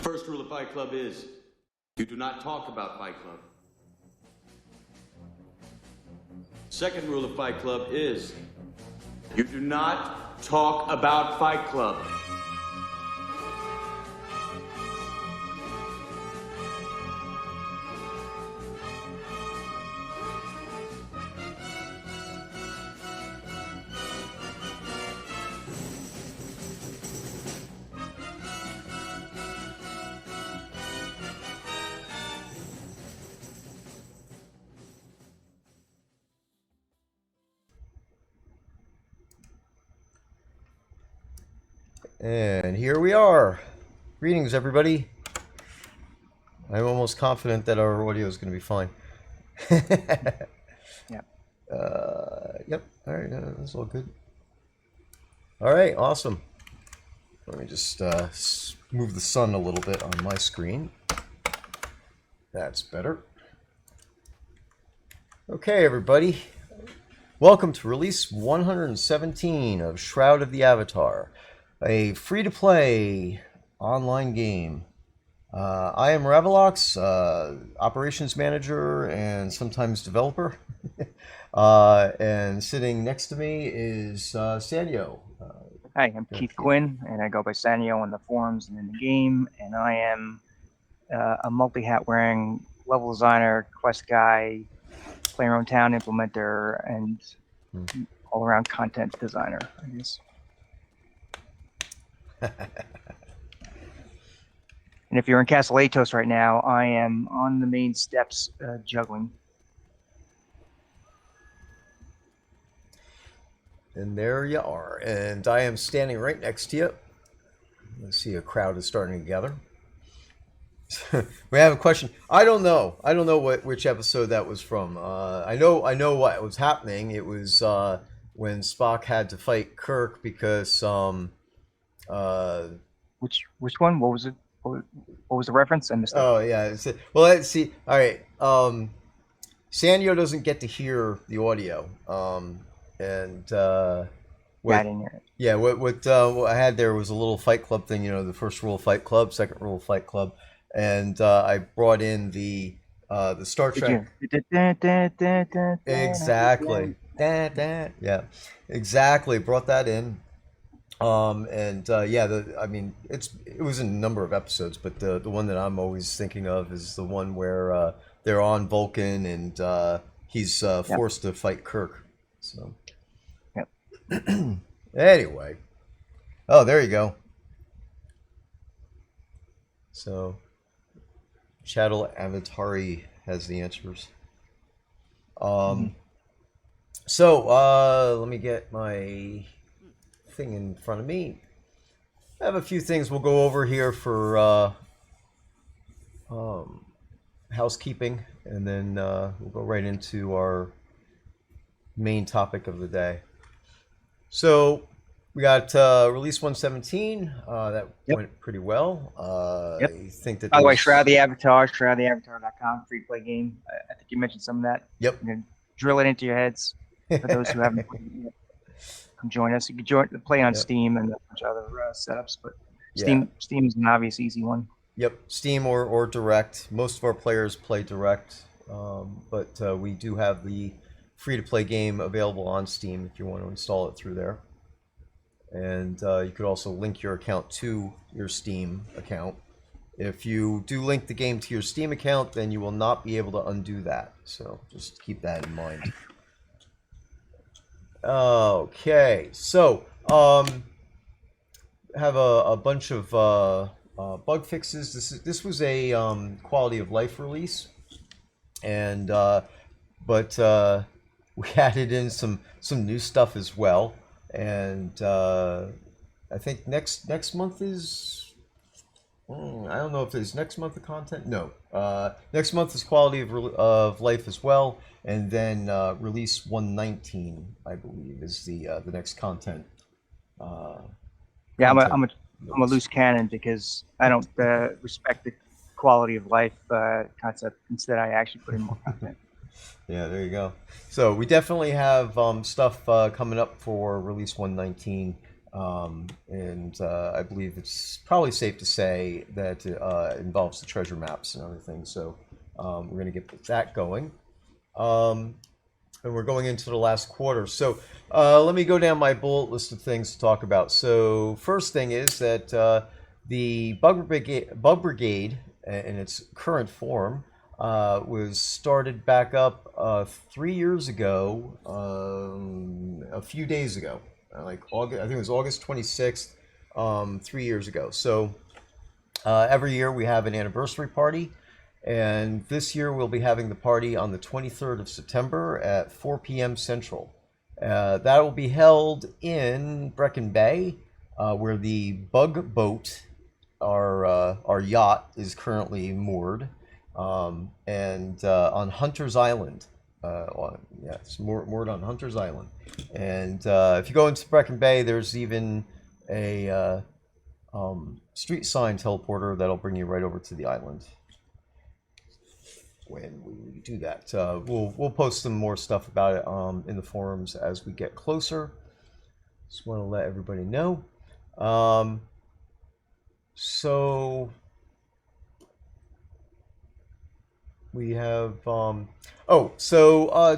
First rule of Fight Club is you do not talk about Fight Club. Second rule of Fight Club is you do not talk about Fight Club. And here we are. Greetings, everybody. I'm almost confident that our audio is going to be fine. Yeah. Yep. All right. That's all good. All right. Awesome. Let me just move the sun a little bit on my screen. That's better. Okay, everybody. Welcome to release 117 of Shroud of the Avatar, a free-to-play online game. I am Ravalox, operations manager and sometimes developer. And sitting next to me is Sannio. Hi, I'm Keith Quinn, and I go by Sannio on the forums and in the game, and I am a multi-hat wearing level designer, quest guy, play your own town implementer, and all-around content designer, I guess. And if you're in Castle Atos right now, I am on the main steps juggling. And there you are. And I am standing right next to you. Let's see, a crowd is starting to gather. We have a question. I don't know which episode that was from. I know what was happening. It was when Spock had to fight Kirk because Which one? What was it? What was the reference? I missed it. Oh yeah. Well, let's see. All right. Sannio doesn't get to hear the audio. And I didn't hear it. Yeah, what I had there was a little Fight Club thing. You know, the first rule of Fight Club, second rule of Fight Club, and I brought in the Star Trek. Exactly. Yeah, exactly. Brought that in. It was in a number of episodes, but the one that I'm always thinking of is the one where they're on Vulcan and he's forced to fight Kirk. So. Yep. Anyway. Oh, there you go. So, Chattel Avatari has the answers. So, let me get my thing in front of me. I have a few things we'll go over here for housekeeping, and then we'll go right into our main topic of the day. So we got release 117. That went pretty well. Yep. I think that. By the way, Shroud of the Avatar, shroudoftheavatar.com, free to play game. I think you mentioned some of that. Yep. You can drill it into your heads for those who haven't played it yet. Come join us. You can play on Steam and a bunch of other setups, but Steam is an obvious easy one. Yep, Steam or Direct. Most of our players play Direct, but we do have the free-to-play game available on Steam if you want to install it through there. And you could also link your account to your Steam account. If you do link the game to your Steam account, then you will not be able to undo that. So just keep that in mind. Okay, so have a bunch of bug fixes. This was a quality of life release, and but we added in some new stuff as well. And I think next month is I don't know if there's next month of content. No, next month is quality of life as well, and then release 119, I believe, is the next content. Yeah, I'm a loose cannon because I don't respect the quality of life concept. Instead, I actually put in more content. Yeah, there you go. So we definitely have stuff coming up for release 119. And I believe it's probably safe to say that it involves the treasure maps and other things. So we're going to get that going. And we're going into the last quarter. So let me go down my bullet list of things to talk about. So first thing is that the Bug Brigade in its current form was started back up 3 years ago, a few days ago, like August. I think it was August 26th, 3 years ago. So every year we have an anniversary party. And this year we'll be having the party on the 23rd of September at 4 p.m. Central. That will be held in Brecon Bay, where the Bug Boat, our yacht, is currently moored, and on Hunter's Island. It's moored on Hunter's Island. And if you go into Brecon Bay, there's even a street sign teleporter that'll bring you right over to the island. When we do that, we'll post some more stuff about it in the forums as we get closer. Just want to let everybody know. So we have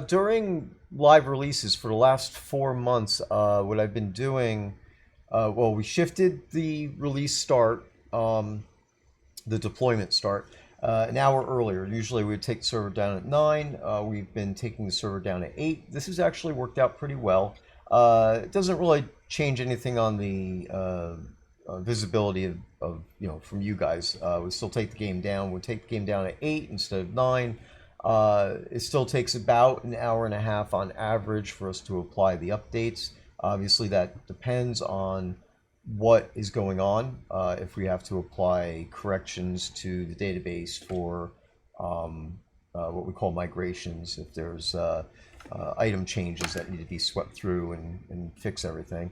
during live releases for the last 4 months, what I've been doing, we shifted the release start, the deployment start, an hour earlier. Usually we would take the server down at 9. We've been taking the server down at 8. This has actually worked out pretty well. It doesn't really change anything on the visibility of from you guys. We still take the game down. We'll take the game down at 8 instead of 9. It still takes about an hour and a half on average for us to apply the updates. Obviously that depends on what is going on. If we have to apply corrections to the database for what we call migrations, if there's item changes that need to be swept through and fix everything.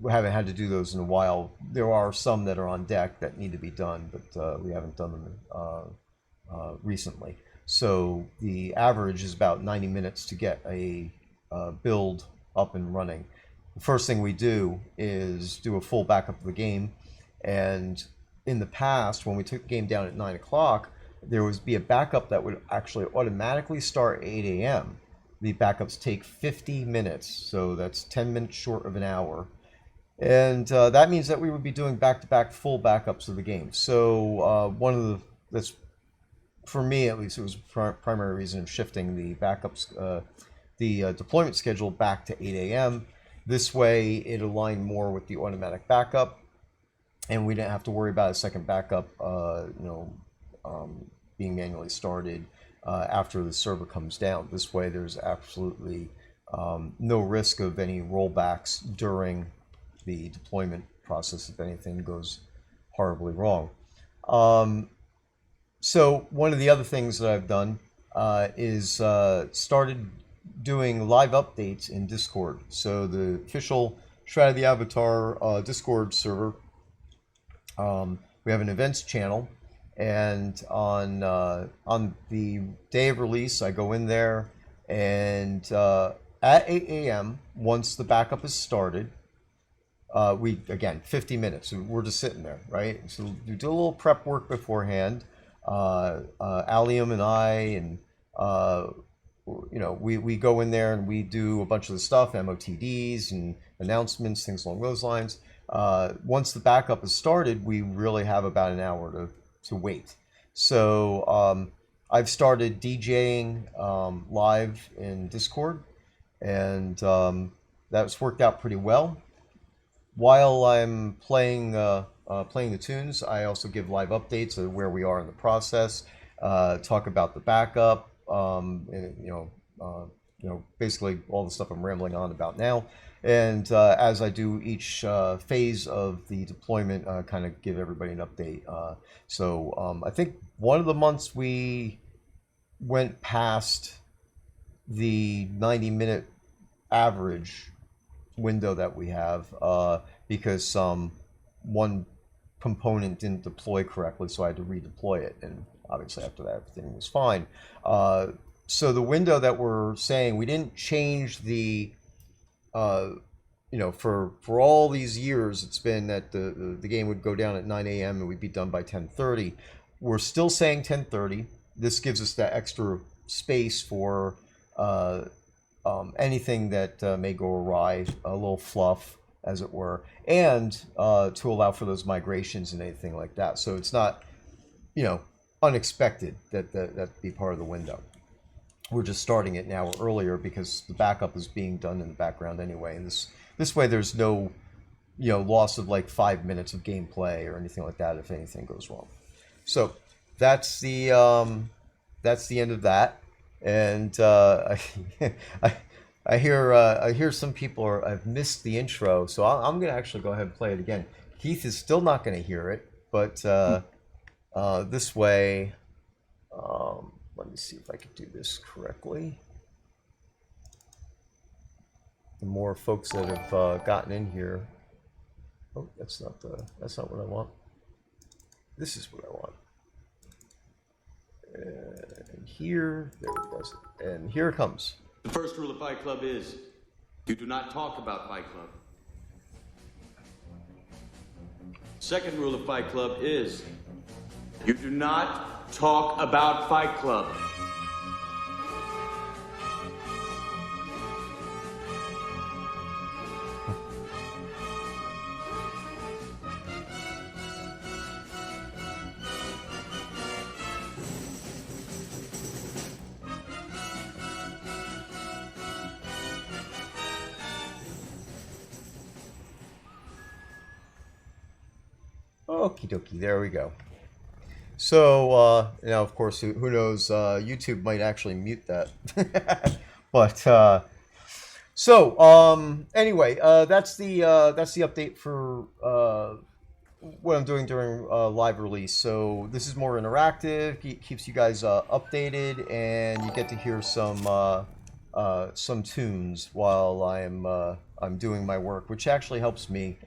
We haven't had to do those in a while. There are some that are on deck that need to be done, but we haven't done them recently. So the average is about 90 minutes to get a build up and running. The first thing we do is do a full backup of the game. And in the past, when we took the game down at 9 o'clock, there would be a backup that would actually automatically start at 8 a.m. The backups take 50 minutes, so that's 10 minutes short of an hour. And that means that we would be doing back-to-back full backups of the game. So that's, for me at least, it was a primary reason of shifting the backups, the deployment schedule back to 8 a.m. This way, it aligned more with the automatic backup, and we didn't have to worry about a second backup, being manually started after the server comes down. This way, there's absolutely no risk of any rollbacks during the deployment process if anything goes horribly wrong. So one of the other things that I've done is started doing live updates in Discord. So the official Shroud of the Avatar Discord server, we have an events channel, and on the day of release, I go in there, and at 8 a.m., once the backup is started, we, again, 50 minutes, we're just sitting there, right? So we do a little prep work beforehand. Allium and I, and we go in there and we do a bunch of the stuff, MOTDs and announcements, things along those lines. Once the backup is started, we really have about an hour to wait. So I've started DJing live in Discord, and that's worked out pretty well. While I'm playing the tunes, I also give live updates of where we are in the process, talk about the backup, basically all the stuff I'm rambling on about now. And as I do each phase of the deployment, kind of give everybody an update. So I think one of the months we went past the 90-minute average window that we have because one component didn't deploy correctly, so I had to redeploy it, and obviously after that everything was fine. So the window that we're saying, we didn't change the for all these years, it's been that the game would go down at 9 a.m. and we'd be done by 10:30. We're still saying 10:30. This gives us that extra space for anything that may go awry, a little fluff, as it were, and to allow for those migrations and anything like that. So it's not, unexpected that be part of the window. We're just starting it now earlier because the backup is being done in the background anyway, and this way there's no, loss of like 5 minutes of gameplay or anything like that if anything goes wrong. So that's the end of that, and I hear some people I've missed the intro, so I'm gonna actually go ahead and play it again. Keith is still not gonna hear it, but this way, let me see if I can do this correctly. The more folks that have gotten in here. Oh, that's not what I want. This is what I want. And here, there it goes. And here it comes. The first rule of Fight Club is you do not talk about Fight Club. Second rule of Fight Club is you do not talk about Fight Club. Okie dokie, there we go. So, now, of course, who knows, YouTube might actually mute that. But, anyway, that's the update for what I'm doing during live release. So this is more interactive, keeps you guys updated, and you get to hear some tunes while I'm doing my work, which actually helps me.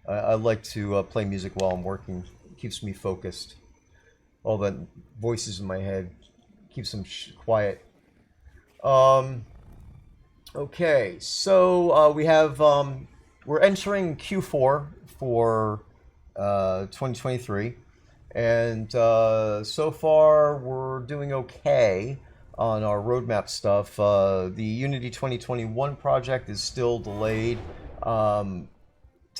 I like to play music while I'm working. It keeps me focused. All the voices in my head keeps them quiet. Okay, so we have we're entering Q4 for 2023, and so far we're doing okay on our roadmap stuff. The Unity 2021 project is still delayed.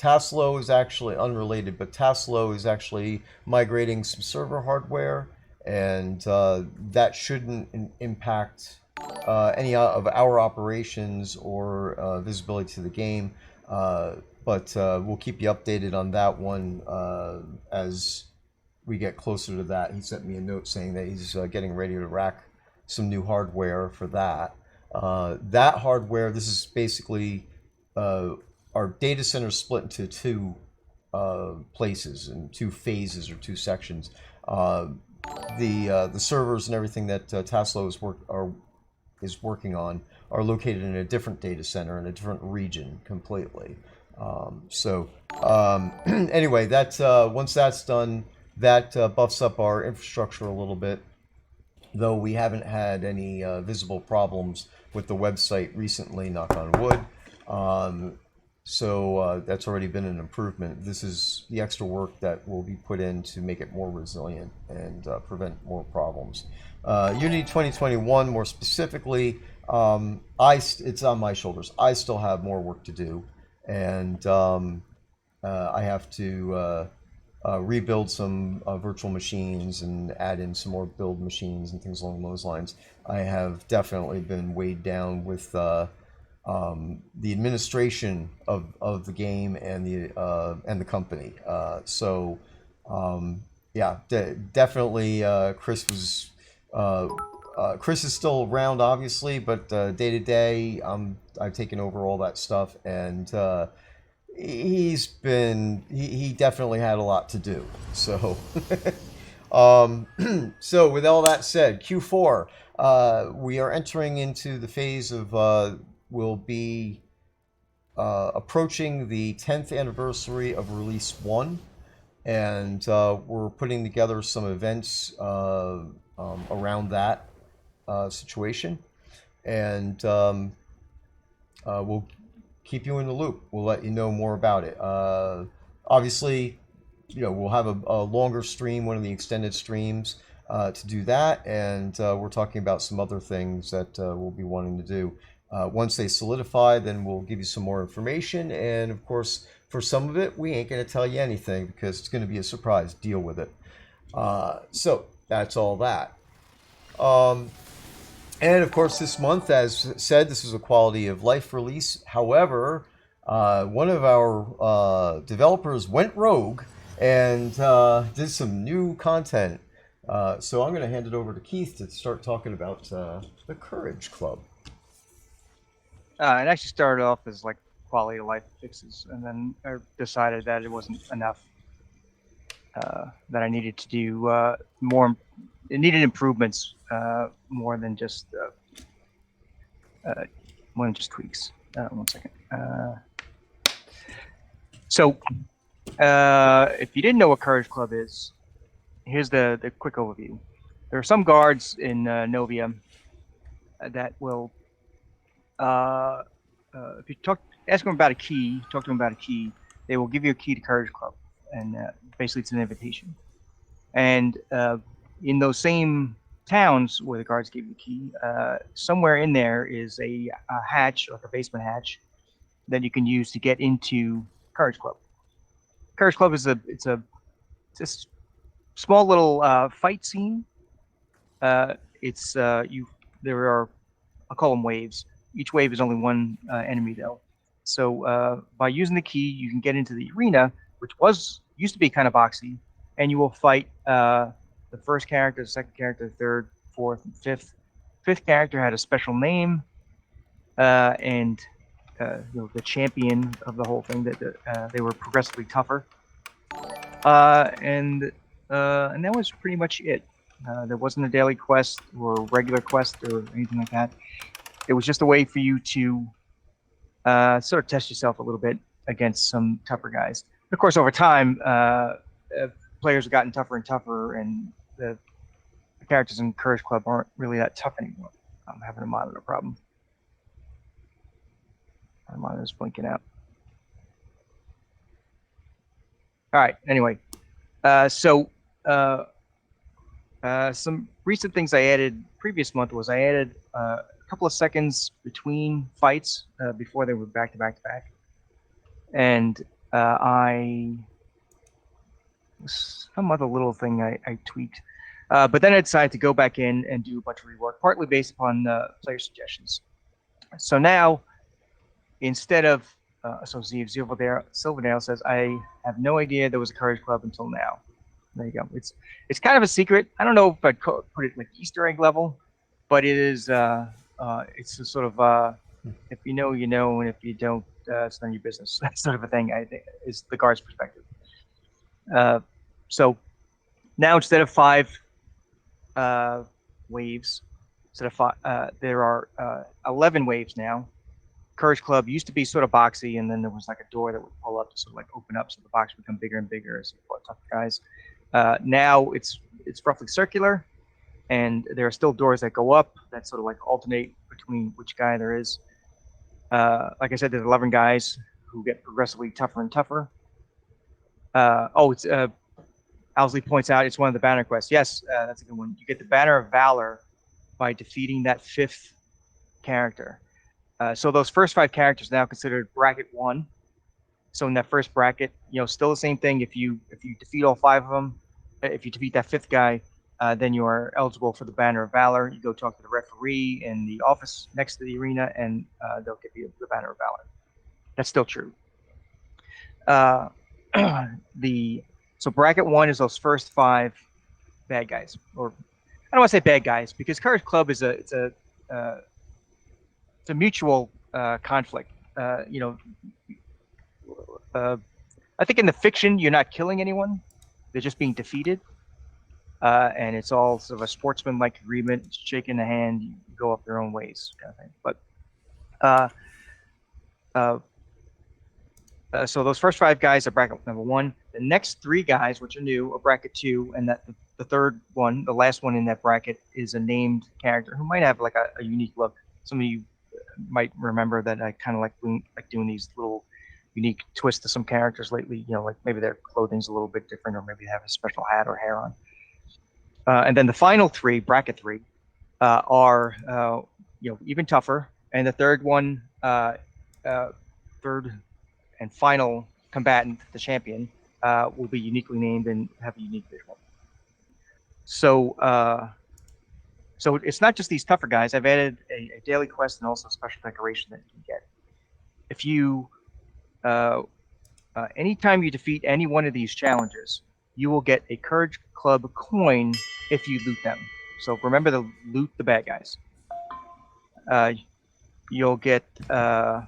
Taslo is actually unrelated, but Taslo is actually migrating some server hardware, and that shouldn't impact any of our operations or visibility to the game. But we'll keep you updated on that one as we get closer to that. He sent me a note saying that he's getting ready to rack some new hardware for that. That hardware, this is basically our data center split into two places and two phases or two sections. The servers and everything that Taslo is working on are located in a different data center in a different region completely. Anyway, that once that's done, that buffs up our infrastructure a little bit, though we haven't had any visible problems with the website recently, knock on wood. So that's already been an improvement. This is the extra work that will be put in to make it more resilient and prevent more problems. Unity 2021, more specifically, it's on my shoulders. I still have more work to do, and I have to rebuild some virtual machines and add in some more build machines and things along those lines. I have definitely been weighed down with the administration of the game and the company. Definitely Chris was Chris is still around, obviously, but day to day I've taken over all that stuff, and he definitely had a lot to do. So so with all that said, Q4, we are entering into the phase of we'll be approaching the 10th anniversary of Release 1, and we're putting together some events around that situation, and we'll keep you in the loop. We'll let you know more about it. Obviously, we'll have a longer stream, one of the extended streams, to do that, and we're talking about some other things that we'll be wanting to do. Once they solidify, then we'll give you some more information, and of course, for some of it, we ain't going to tell you anything because it's going to be a surprise. Deal with it. So that's all that. And of course, this month, as said, this is a quality of life release. However, one of our developers went rogue and did some new content. So I'm going to hand it over to Keith to start talking about the Courage Club. It actually started off as like quality of life fixes, and then I decided that it wasn't enough. That I needed to do more. It needed improvements more than just tweaks. One second. So, if you didn't know what Courage Club is, here's the quick overview. There are some guards in Novia that will, if you ask them about a key, talk to them about a key, they will give you a key to Courage Club, and basically it's an invitation. And in those same towns where the guards give you the key, somewhere in there is a hatch, like a basement hatch, that you can use to get into Courage Club. Courage Club is it's a small little fight scene. There are, I'll call them waves. Each wave is only one enemy though. So by using the key, you can get into the arena, which used to be kind of boxy, and you will fight the first character, the second character, the third, fourth, and fifth. Fifth character had a special name, and the champion of the whole thing. That they were progressively tougher, and that was pretty much it. There wasn't a daily quest or regular quest or anything like that. It was just a way for you to sort of test yourself a little bit against some tougher guys. Of course, over time, players have gotten tougher and tougher, and the characters in Courage Club aren't really that tough anymore. I'm having a monitor problem. My monitor's blinking out. All right. Anyway, so some recent things I added previous month was I added a couple of seconds between fights before they were back to back to back, and some other little thing I tweaked, but then I decided to go back in and do a bunch of rework, partly based upon player suggestions. So now, instead of so Silverdale says, I have no idea there was a Courage Club until now. There you go. It's kind of a secret. I don't know if I'd put it like Easter egg level, but it is. It's a sort of if you know, you know, and if you don't, it's none of your business. That sort of a thing. I think is the guard's perspective. So now instead of 5 waves, instead of 5, there are 11 waves now. Courage Club used to be sort of boxy, and then there was like a door that would pull up to sort of like open up, so the box would become bigger and bigger as you fought tougher guys. Now it's roughly circular, and there are still doors that go up that sort of like alternate between which guy there is. Like I said, there's 11 guys who get progressively tougher and tougher. It's Owsley points out it's one of the banner quests. Yes, that's a good one. You get the Banner of Valor by defeating that 5th character. So those first 5 characters now considered bracket 1. So in that first bracket, still the same thing. If you defeat all 5 of them, if you defeat that 5th guy, then you are eligible for the Banner of Valor. You go talk to the referee in the office next to the arena, and they'll give you the Banner of Valor. That's still true. So bracket 1 is those first 5 bad guys, or I don't want to say bad guys, because Courage Club is it's a mutual conflict. I think in the fiction you're not killing anyone; they're just being defeated, and it's all sort of a sportsman-like agreement. Shaking the hand, you go up their own ways, kind of thing. But so those first 5 guys are bracket number 1. The next 3 guys, which are new, are bracket 2, and that the third one, the last one in that bracket, is a named character who might have like a unique look. Some of you might remember that I kind of like doing these little unique twists to some characters lately. Like maybe their clothing's a little bit different, or maybe they have a special hat or hair on. And then the final three, bracket three, are even tougher. And the third one, third and final combatant, the champion, will be uniquely named and have a unique visual. So it's not just these tougher guys. I've added a daily quest and also a special decoration that you can get. If you, anytime you defeat any one of these challenges, you will get a Courage Club coin if you loot them. So remember to loot the bad guys. You'll get a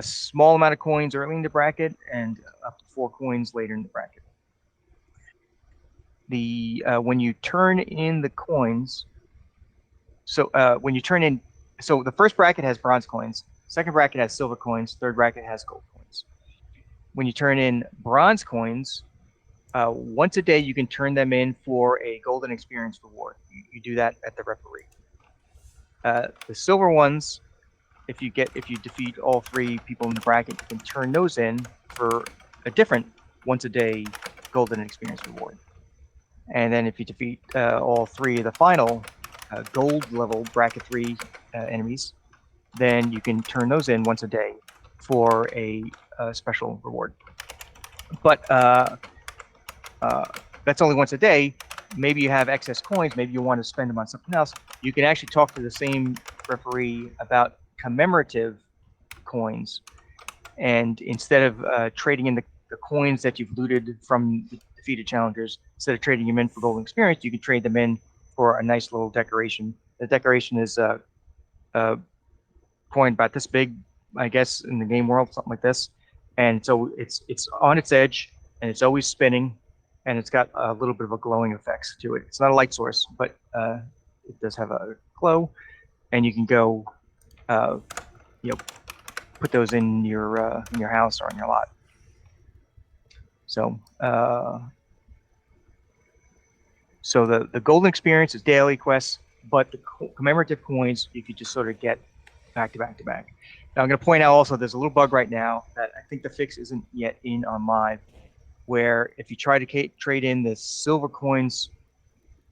small amount of coins early in the bracket and up to 4 coins later in the bracket. When you turn in the coins, so the first bracket has bronze coins, second bracket has silver coins, third bracket has gold coins. When you turn in bronze coins, once a day you can turn them in for a golden experience reward. You do that at the referee. The silver ones, if you defeat all 3 people in the bracket, you can turn those in for a different once a day golden experience reward. And then if you defeat all 3 of the final gold level bracket 3 enemies, then you can turn those in once a day for a special reward. But that's only once a day. Maybe you have excess coins. Maybe you want to spend them on something else. You can actually talk to the same referee about commemorative coins. And instead of trading in the coins that you've looted from the defeated challengers, instead of trading them in for golden experience, you can trade them in for a nice little decoration. The decoration is a coin about this big, I guess, in the game world, something like this. And so it's on its edge, and it's always spinning, and it's got a little bit of a glowing effect to it. It's not a light source, but it does have a glow, and you can go, put those in your house or in your lot. So, the golden experience is daily quests, but the commemorative coins you could just sort of get back to back to back. Now I'm going to point out also there's a little bug right now that I think the fix isn't yet in on live, where if you try to trade in the silver coins,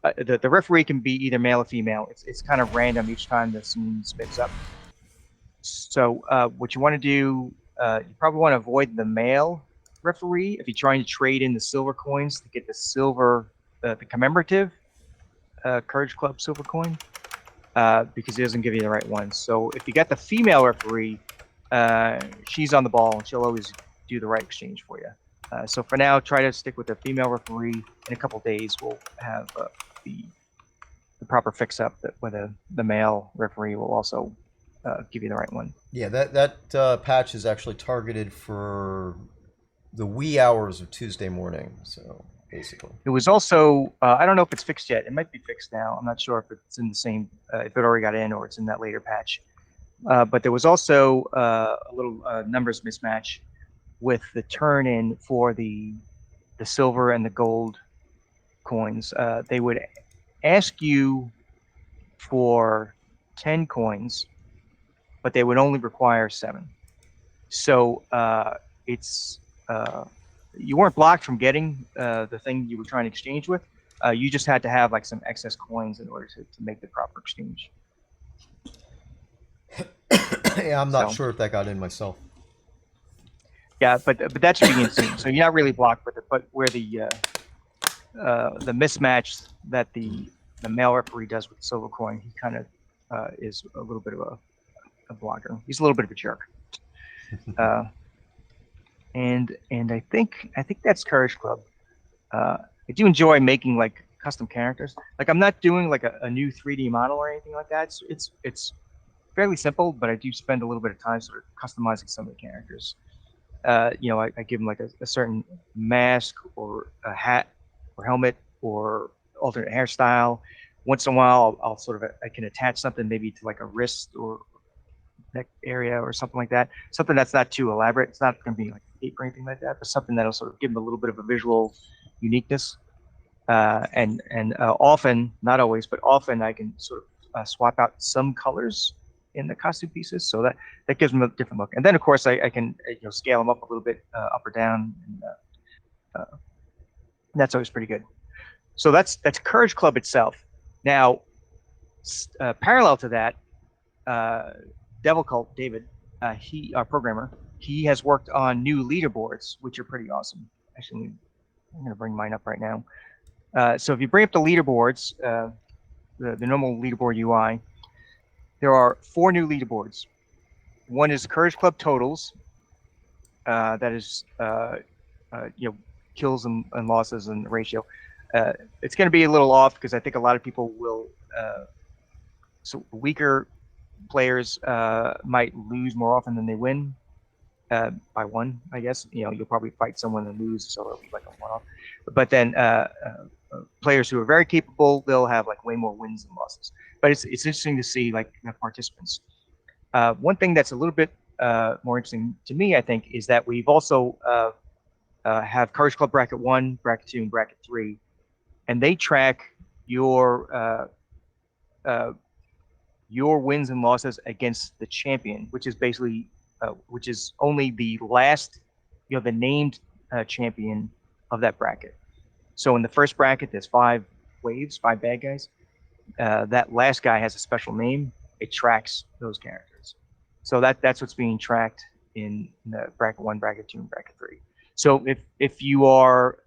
the referee can be either male or female. It's kind of random each time the scene spins up. So what you want to do, you probably want to avoid the male referee if you're trying to trade in the silver coins to get the silver, the commemorative Courage Club silver coin, because it doesn't give you the right one. So if you got the female referee, she's on the ball and she'll always do the right exchange for you. So for now, try to stick with the female referee. In a couple days, we'll have the proper fix up where the male referee will also give you the right one. Yeah, that patch is actually targeted for the wee hours of Tuesday morning. So basically, it was also I don't know if it's fixed yet. It might be fixed now. I'm not sure if it's in the same if it already got in or it's in that later patch. But there was also a little numbers mismatch with the turn in for the silver and the gold coins. They would ask you for 10 coins, but they would only require 7. So it's you weren't blocked from getting the thing you were trying to exchange with. You just had to have like some excess coins in order to make the proper exchange. Yeah, I'm not sure if that got in myself. Yeah, but that should be in soon. So you're not really blocked with it, but where the mismatch that the male referee does with the silver coin, he kind of is a little bit of a blocker. He's a little bit of a jerk. And I think that's Courage Club. I do enjoy making like custom characters. Like I'm not doing like a new 3D model or anything like that. It's fairly simple, but I do spend a little bit of time sort of customizing some of the characters. I give them like a certain mask or a hat or helmet or alternate hairstyle. Once in a while, I'll sort of I can attach something maybe to like a wrist or neck area or something like that. Something that's not too elaborate. It's not going to be like a cape or anything like that, but something that'll sort of give them a little bit of a visual uniqueness. And often, not always, but often I can sort of swap out some colors in the costume pieces, so that gives them a different look. And then of course I can scale them up a little bit, up or down, and that's always pretty good. So that's Courage Club itself. Now, parallel to that, Devil Cult David, he our programmer, he has worked on new leaderboards, which are pretty awesome. Actually, I'm going to bring mine up right now. So if you bring up the leaderboards, the normal leaderboard UI, there are 4 new leaderboards. One is Courage Club totals. That is, kills and losses and ratio. It's going to be a little off because I think a lot of people will. So weaker players might lose more often than they win by 1. I guess you'll probably fight someone and lose, so it'll be like a one-off. But then players who are very capable, they'll have like way more wins and losses. But it's interesting to see like the participants. One thing that's a little bit more interesting to me, I think, is that we've also have Courage Club Bracket 1, Bracket 2, and Bracket 3, and they track your wins and losses against the champion, which is basically which is only the last, the named champion of that bracket. So in the first bracket, there's 5 waves, 5 bad guys. That last guy has a special name. It tracks those characters. So that's what's being tracked in the Bracket 1, Bracket 2, and Bracket 3. So if you are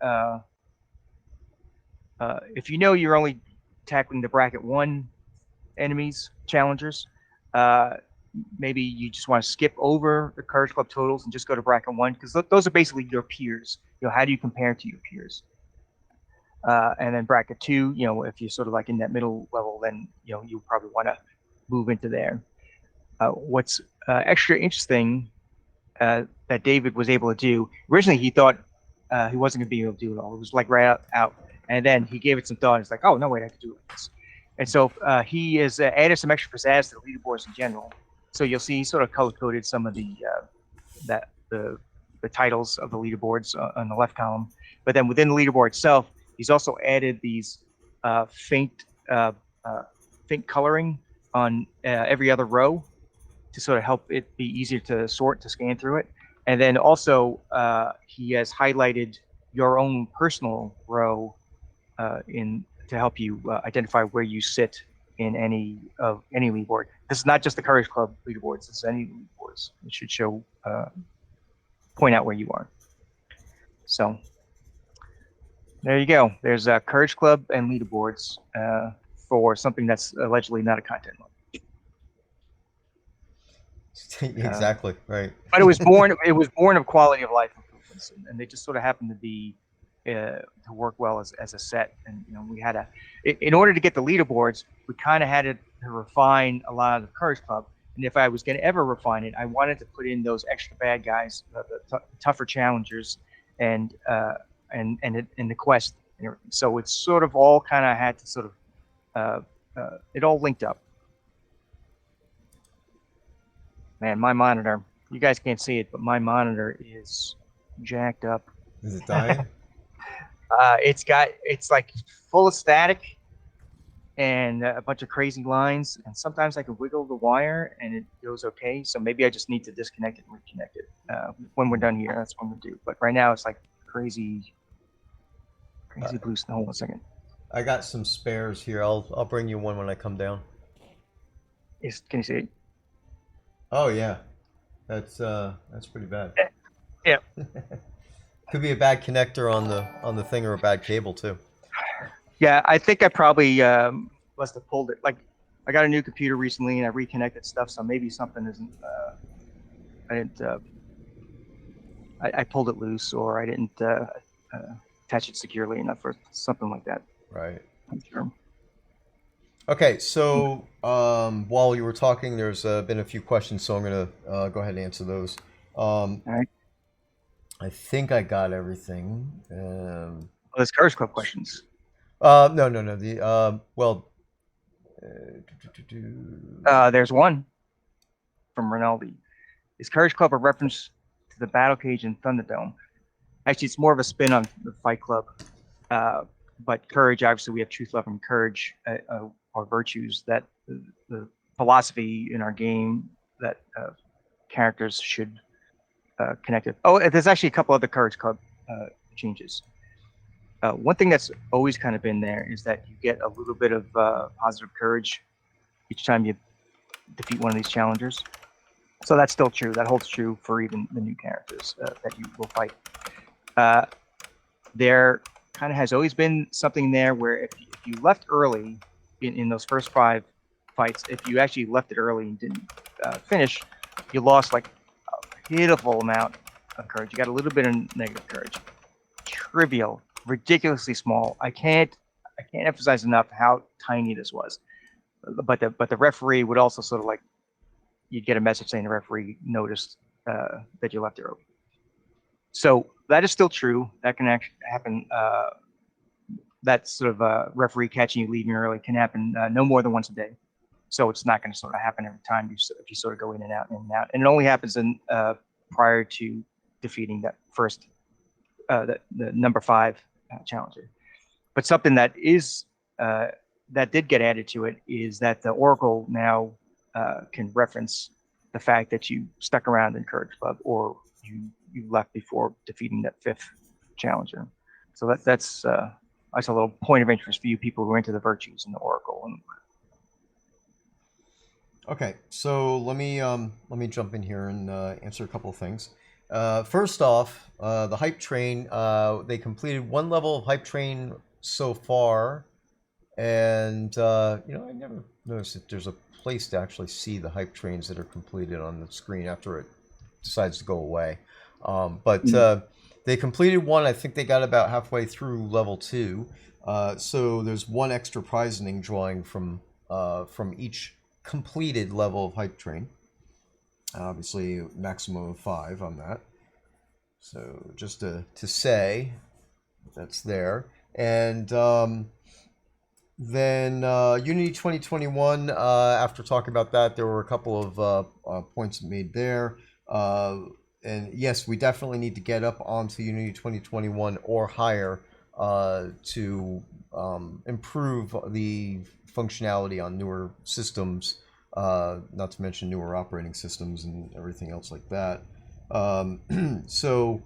if you're only tackling the Bracket 1 enemies, challengers, maybe you just want to skip over the Courage Club totals and just go to Bracket 1, because those are basically your peers. How do you compare to your peers? And then Bracket 2, if you're sort of like in that middle level, then you probably want to move into there. What's extra interesting that David was able to do, originally he thought he wasn't going to be able to do it all. It was like right out, and then he gave it some thought. It's like, oh no, wait, I could do it like this. And so he has added some extra pizzazz to the leaderboards in general. So you'll see he sort of color-coded some of the titles of the leaderboards on the left column. But then within the leaderboard itself, he's also added these faint coloring on every other row to sort of help it be easier to scan through it. And then also he has highlighted your own personal row to help you identify where you sit in any leaderboard. This is not just the Courage Club leaderboards. This is any leaderboards. It should show, point out where you are. So there you go. There's Courage Club and leaderboards for something that's allegedly not a content mode. Exactly, right. But it was born of quality of life improvements, and they just sort of happened to be to work well as a set. And we had in order to get the leaderboards, we kind of had to refine a lot of the Courage Club. And if I was going to ever refine it, I wanted to put in those extra bad guys, the tougher challengers, and the quest. So it's sort of all kind of had to sort of it all linked up. Man, my monitor, you guys can't see it, but my monitor is jacked up. Is it dying? It's like full of static and a bunch of crazy lines, and sometimes I can wiggle the wire and it goes okay. So maybe I just need to disconnect it and reconnect it. When we're done here, that's what I'm gonna do. But right now it's like crazy blue snow. Hold on a second. I got some spares here. I'll bring you one when I come down. Can you see it? Oh yeah, that's pretty bad. Yeah. Could be a bad connector on the thing, or a bad cable too. Yeah, I think I probably must have pulled it. Like, I got a new computer recently and I reconnected stuff, so maybe something isn't. I pulled it loose, or I didn't attach it securely enough, or something like that. Right. I'm sure. Okay, so while you were talking, there's been a few questions, so I'm gonna go ahead and answer those. All right. I think I got everything. Well, there's Courage Club questions. No. There's one from Rinaldi. Is Courage Club a reference to the Battle Cage in Thunderdome? Actually, it's more of a spin on the Fight Club. But Courage, obviously, we have Truth, Love, and Courage are virtues that the philosophy in our game that characters should connect with. Oh, there's actually a couple other Courage Club changes. One thing that's always kind of been there is that you get a little bit of positive courage each time you defeat one of these challengers. So that's still true. That holds true for even the new characters that you will fight. There kind of has always been something there where if you left early in those first 5 fights, if you actually left it early and didn't finish, you lost like a pitiful amount of courage. You got a little bit of negative courage. Trivial, ridiculously small. I can't emphasize enough how tiny this was. But the referee would also sort of like, you'd get a message saying the referee noticed that you left early. So that is still true. That can actually happen. That sort of referee catching you leaving early can happen no more than once a day. So it's not going to sort of happen every time if you sort of go in and out and out. And it only happens prior to defeating that first, the number 5 challenger. But something that is that did get added to it is that the Oracle now can reference the fact that you stuck around in Courage Club or you left before defeating that 5th challenger. So that's a little point of interest for you people who are into the virtues in the Oracle. Okay, so let me jump in here and answer a couple of things. First off, the hype train. They completed 1 level of hype train so far, and I never noticed that there's a place to actually see the hype trains that are completed on the screen after it decides to go away. But they completed 1. I think they got about halfway through level 2. So there's 1 extra prizing drawing from each completed level of hype train. Obviously, maximum of 5 on that. So just to say that's there. And then Unity 2021. After talking about that, there were a couple of points made there. And yes, we definitely need to get up onto Unity 2021 or higher to improve the functionality on newer systems, not to mention newer operating systems and everything else like that. So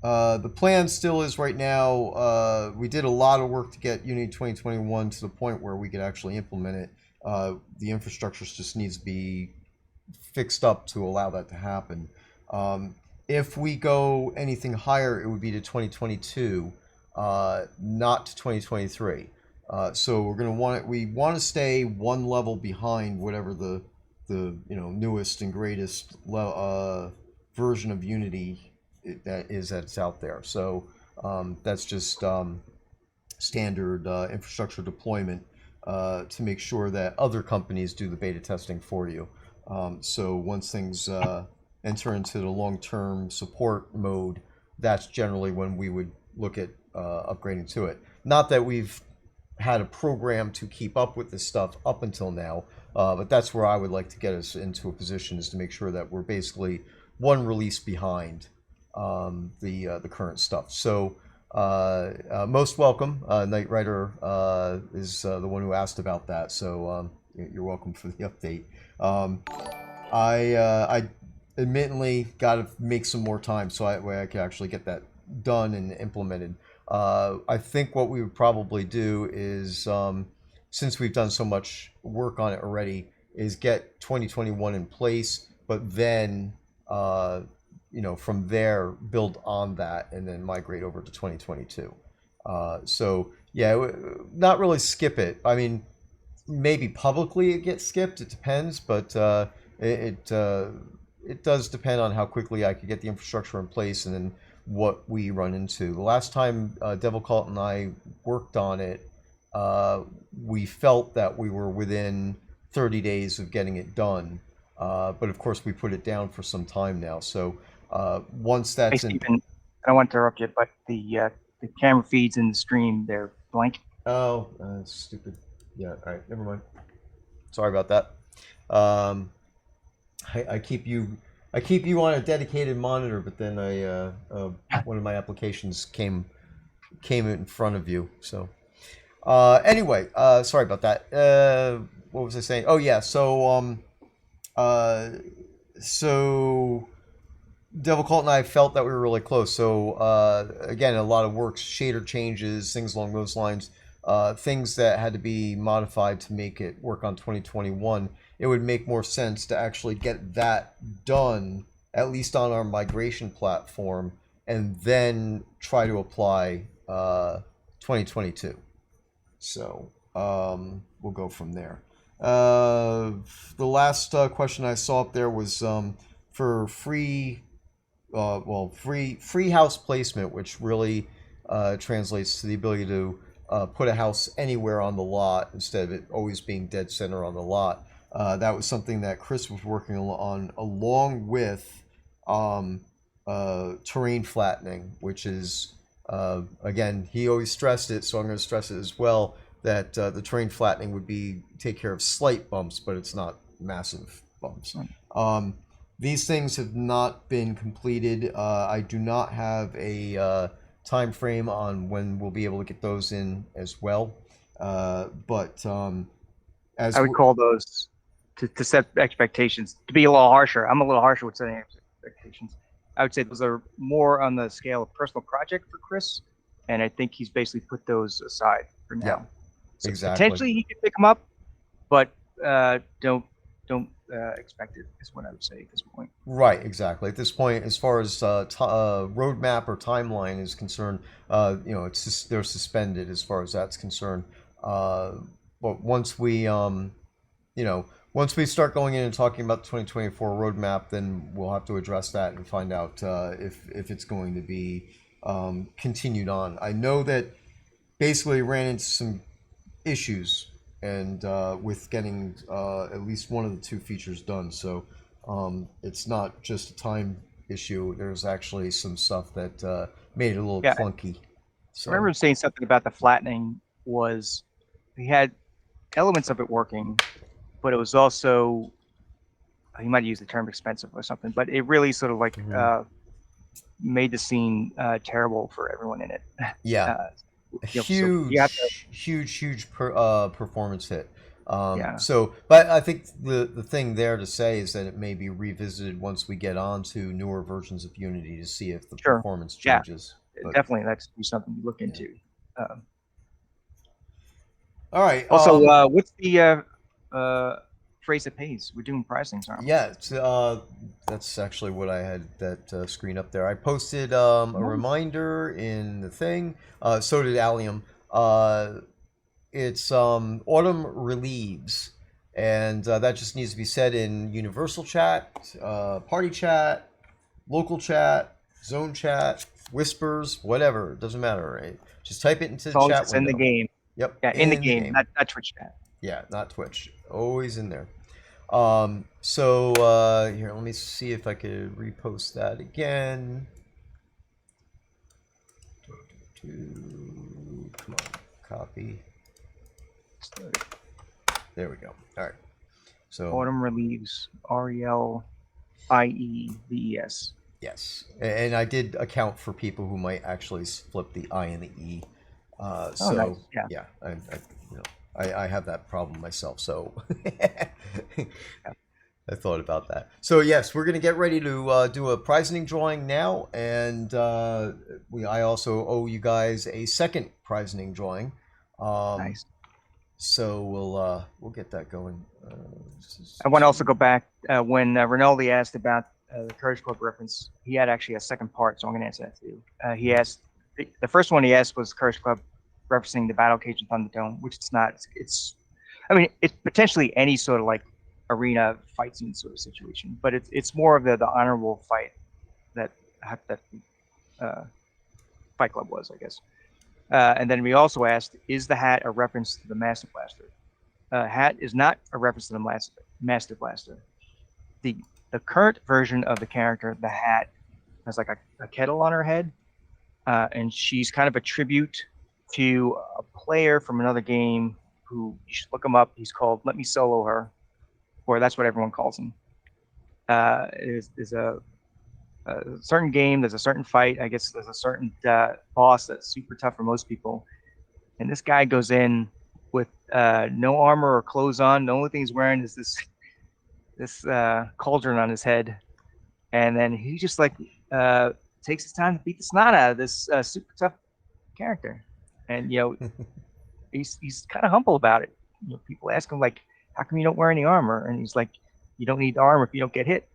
the plan still is right now, we did a lot of work to get Unity 2021 to the point where we could actually implement it. The infrastructure just needs to be fixed up to allow that to happen. If we go anything higher, it would be to 2022, not to 2023. So we're gonna we want to stay 1 level behind whatever the newest and greatest version of Unity that's out there. So that's just standard infrastructure deployment to make sure that other companies do the beta testing for you. So once things enter into the long-term support mode, that's generally when we would look at upgrading to it. Not that we've had a program to keep up with this stuff up until now, but that's where I would like to get us into a position, is to make sure that we're basically 1 release behind the current stuff. So most welcome. Knight Rider is the one who asked about that, so you're welcome for the update. I admittedly got to make some more time so I can actually get that done and implemented. I think what we would probably do is, since we've done so much work on it already, is get 2021 in place, but then from there build on that and then migrate over to 2022. So yeah, not really skip it. I mean, maybe publicly it gets skipped. It depends, but it does depend on how quickly I could get the infrastructure in place and then what we run into. The last time Devil Cult and I worked on it, we felt that we were within 30 days of getting it done. But of course, we put it down for some time now. So once that's Hey, Stephen, I don't want to interrupt you, but the camera feeds in the stream, they're blank. Oh, stupid. Yeah, all right, never mind. Sorry about that. I keep you on a dedicated monitor, but then one of my applications came in front of you. So Anyway, sorry about that. What was I saying? Oh yeah, uh, so Devil Cult and I felt that we were really close. So again, a lot of works, shader changes, things along those lines, things that had to be modified to make it work on 2021. It would make more sense to actually get that done, at least on our migration platform, and then try to apply 2022. So we'll go from there. The last question I saw up there was for free house placement, which really translates to the ability to put a house anywhere on the lot instead of it always being dead center on the lot. That was something that Chris was working on along with terrain flattening, which is again, he always stressed it, so I'm going to stress it as well, that the terrain flattening would be take care of slight bumps, but it's not massive bumps. These things have not been completed. I do not have a time frame on when we'll be able to get those in as well. But as I would call those to set expectations, to be a little harsher. I'm a little harsher with setting expectations. I would say those are more on the scale of personal project for Chris, and I think he's basically put those aside for now. Yeah, So exactly. potentially he could pick them up, but don't expect it, is what I would say at this point. Right, exactly. At this point, as far as roadmap or timeline is concerned, it's just they're suspended as far as that's concerned. But once once we start going in and talking about the 2024 roadmap, then we'll have to address that and find out if it's going to be continued on. I know that basically ran into some issues and with getting at least one of the two features done. So it's not just a time issue. There's actually some stuff that made it a little clunky. So I remember him saying something about the flattening was he had elements of it working, but it was also, he might use the term expensive or something, but it really sort of like made the scene terrible for everyone in it. Yeah. Huge performance hit. So, but I think the thing there to say is that it may be revisited once we get on to newer versions of Unity to see if the performance changes. But definitely, that's something to look into. All right. Also, what's the phrase that pays? We're doing pricings, aren't we? Yeah, that's actually what I had that screen up there. I posted a reminder in the thing. So did Allium. It's Autumn Relieves, and that just needs to be said in Universal Chat, Party Chat, Local Chat, Zone Chat, Whispers, whatever. It doesn't matter, right? Just type it into the chat window. In the game. Yep. Yeah, in the game. Not Twitch chat. Yeah, not Twitch. Always in there. So here, let me see if I could repost that again. Come on, copy. There we go. All right. So Autumn Relieves, RELIEVES. Yes, and I did account for people who might actually flip the I and the E. So nice. Yeah, I have that problem myself, so I thought about that. So yes, we're gonna get ready to do a prizing drawing now, and I also owe you guys a second prizing drawing. Nice. So we'll get that going. I want to also go back when Rinaldi asked about the Courage Club reference. He had actually a second part, so I'm going to answer that too. He asked the first one he asked was Courage Club referencing the Battle Cage and Thunderdome, which it's not. It's potentially any sort of like arena fight scene sort of situation, but it's more of the honorable fight that Fight Club was, I guess. And then we also asked, is the hat a reference to the Master Blaster? Hat is not a reference to the Master Blaster. The current version of the character, the hat, has like a kettle on her head, and she's kind of a tribute to a player from another game who, you should look him up. He's called Let Me Solo Her, or that's what everyone calls him. There's a certain game, there's a certain fight, I guess there's a certain boss that's super tough for most people, and this guy goes in with no armor or clothes on. The only thing he's wearing is this cauldron on his head, and then he just like takes his time to beat the snot out of this super tough character, and he's kind of humble about it. People ask him like, "How come you don't wear any armor?" And he's like, "You don't need armor if you don't get hit,"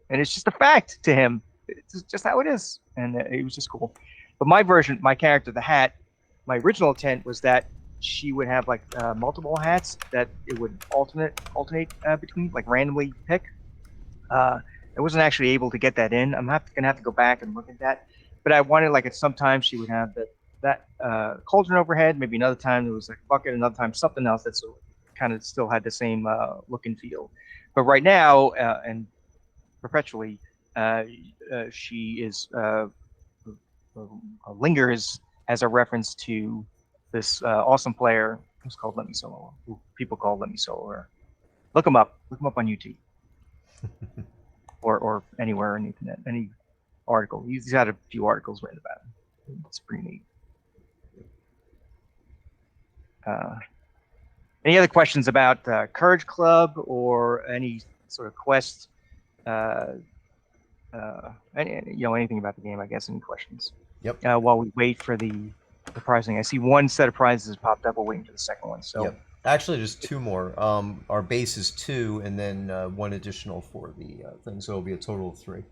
and it's just a fact to him. It's just how it is, and it was just cool. But my character, the hat, my original intent was that she would have like multiple hats that it would alternate between, like randomly pick. I wasn't actually able to get that in. I'm gonna have to go back and look at that. But I wanted like at some time she would have that cauldron overhead. Maybe another time it was like a bucket. Another time something else that's kind of still had the same look and feel. But right now and perpetually, she is lingers as a reference to this awesome player who's called Let Me Solo, who people call Let Me Solo. Look him up on YouTube or anywhere on the internet, any article. He's had a few articles written about him. It's pretty neat. Any other questions about Courage Club or any sort of quest? Anything about the game, I guess. Any questions? Yep. While we wait for the pricing, I see one set of prizes has popped up. We're waiting for the second one. So, yep. Actually, just two more. Our base is 2, and then one additional for the thing. So it'll be a total of 3.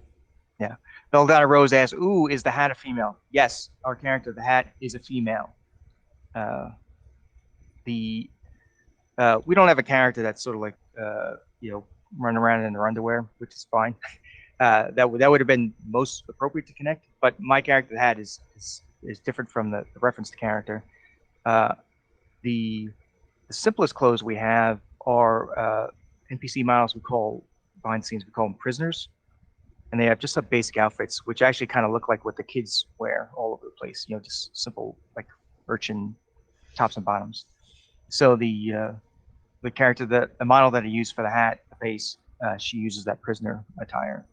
Yeah. Belladonna Rose asks, "Ooh, is the hat a female?" Yes, our character, the hat, is a female. We don't have a character that's sort of like running around in their underwear, which is fine. That would have been most appropriate to connect. But my character, the hat, is different from the referenced character. The simplest clothes we have are NPC models we call behind the scenes, we call them prisoners. And they have just some basic outfits, which actually kind of look like what the kids wear all over the place. Just simple like urchin tops and bottoms. So the character, the model that I used for the hat, the base, she uses that prisoner attire.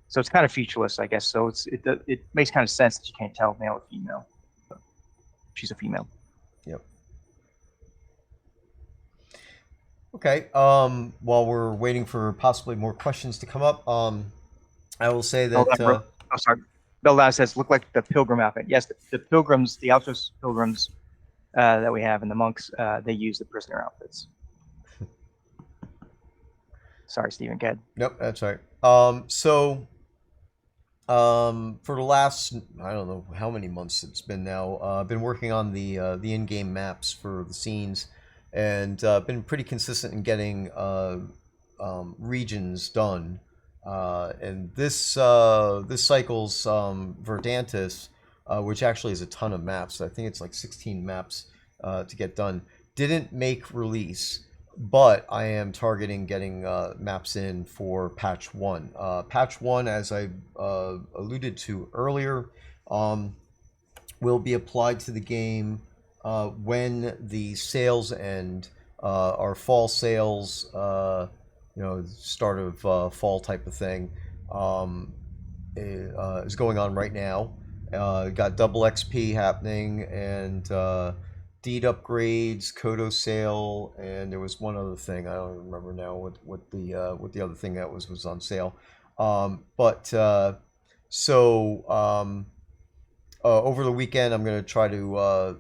So it's kind of featureless, I guess. So it makes kind of sense that you can't tell male or female. But she's a female. Yep. Okay. While we're waiting for possibly more questions to come up, I will say that. Sorry. Belladonna says, "Look like the pilgrim outfit." Yes, the pilgrims, the Outros pilgrims that we have, and the monks, they use the prisoner outfits. Sorry, Stephen. Go ahead. Nope, that's right. For the last, I don't know how many months it's been now, I've been working on the in-game maps for the scenes, and been pretty consistent in getting regions done. And this cycle's Verdantis, which actually is a ton of maps. I think it's like 16 maps to get done. Didn't make release, but I am targeting getting maps in for patch 1. Patch 1, as I alluded to earlier, will be applied to the game when the sales end. Our fall sales, start of fall type of thing, is going on right now. Got double XP happening, and deed upgrades, Kodo sale, and there was one other thing I don't remember now what the other thing that was on sale. Over the weekend I'm going to try to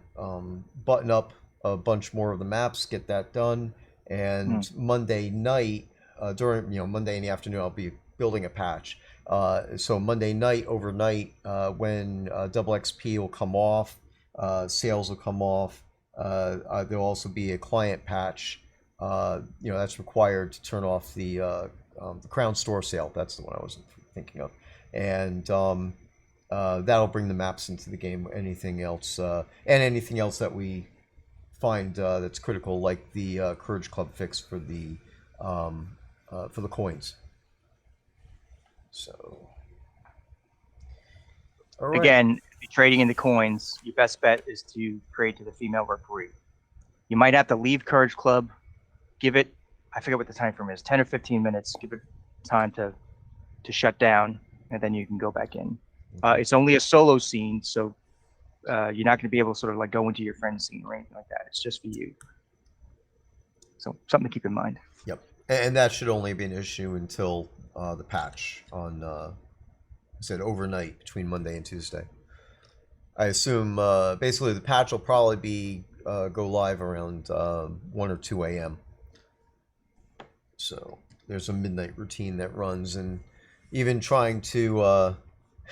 button up a bunch more of the maps, get that done, and Monday night during Monday in the afternoon I'll be building a patch. So Monday night overnight, when double XP will come off, sales will come off. There'll also be a client patch, that's required to turn off the Crown Store sale. That's the one I was thinking of, and that'll bring the maps into the game. Anything else that we find that's critical, like the Courage Club fix for the coins. So, all right. Again, if you're trading into coins, your best bet is to trade to the female referee. You might have to leave Courage Club, give it, I forget what the time frame is, 10 or 15 minutes, give it time to shut down, and then you can go back in. It's only a solo scene, so you're not going to be able to sort of like go into your friend's scene or anything like that. It's just for you. So something to keep in mind. Yep. And that should only be an issue until the patch on, I said overnight between Monday and Tuesday. I assume basically the patch will probably be go live around 1 or 2 a.m. So there's a midnight routine that runs, and even trying to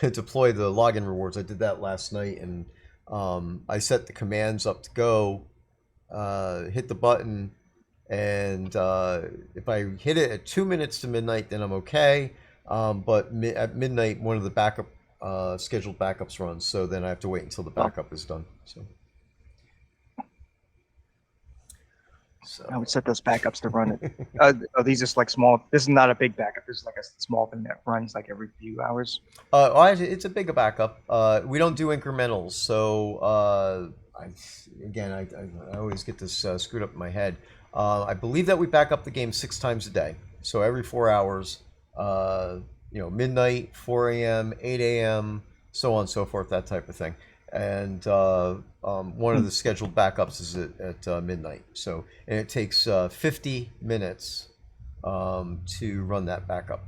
deploy the login rewards, I did that last night, and I set the commands up to go, hit the button, and if I hit it at 2 minutes to midnight, then I'm okay. But at midnight, one of the backup scheduled backups runs, so then I have to wait until the backup is done. So I would set those backups to run it. Are these just like small? This is not a big backup. This is like a small thing that runs like every few hours. it's a big backup. We don't do incrementals, so I always get this screwed up in my head. I believe that we back up the game 6 times a day, so every 4 hours. Midnight, 4 a.m., 8 a.m., so on and so forth, that type of thing. And one of the scheduled backups is at midnight. And it takes 50 minutes to run that backup.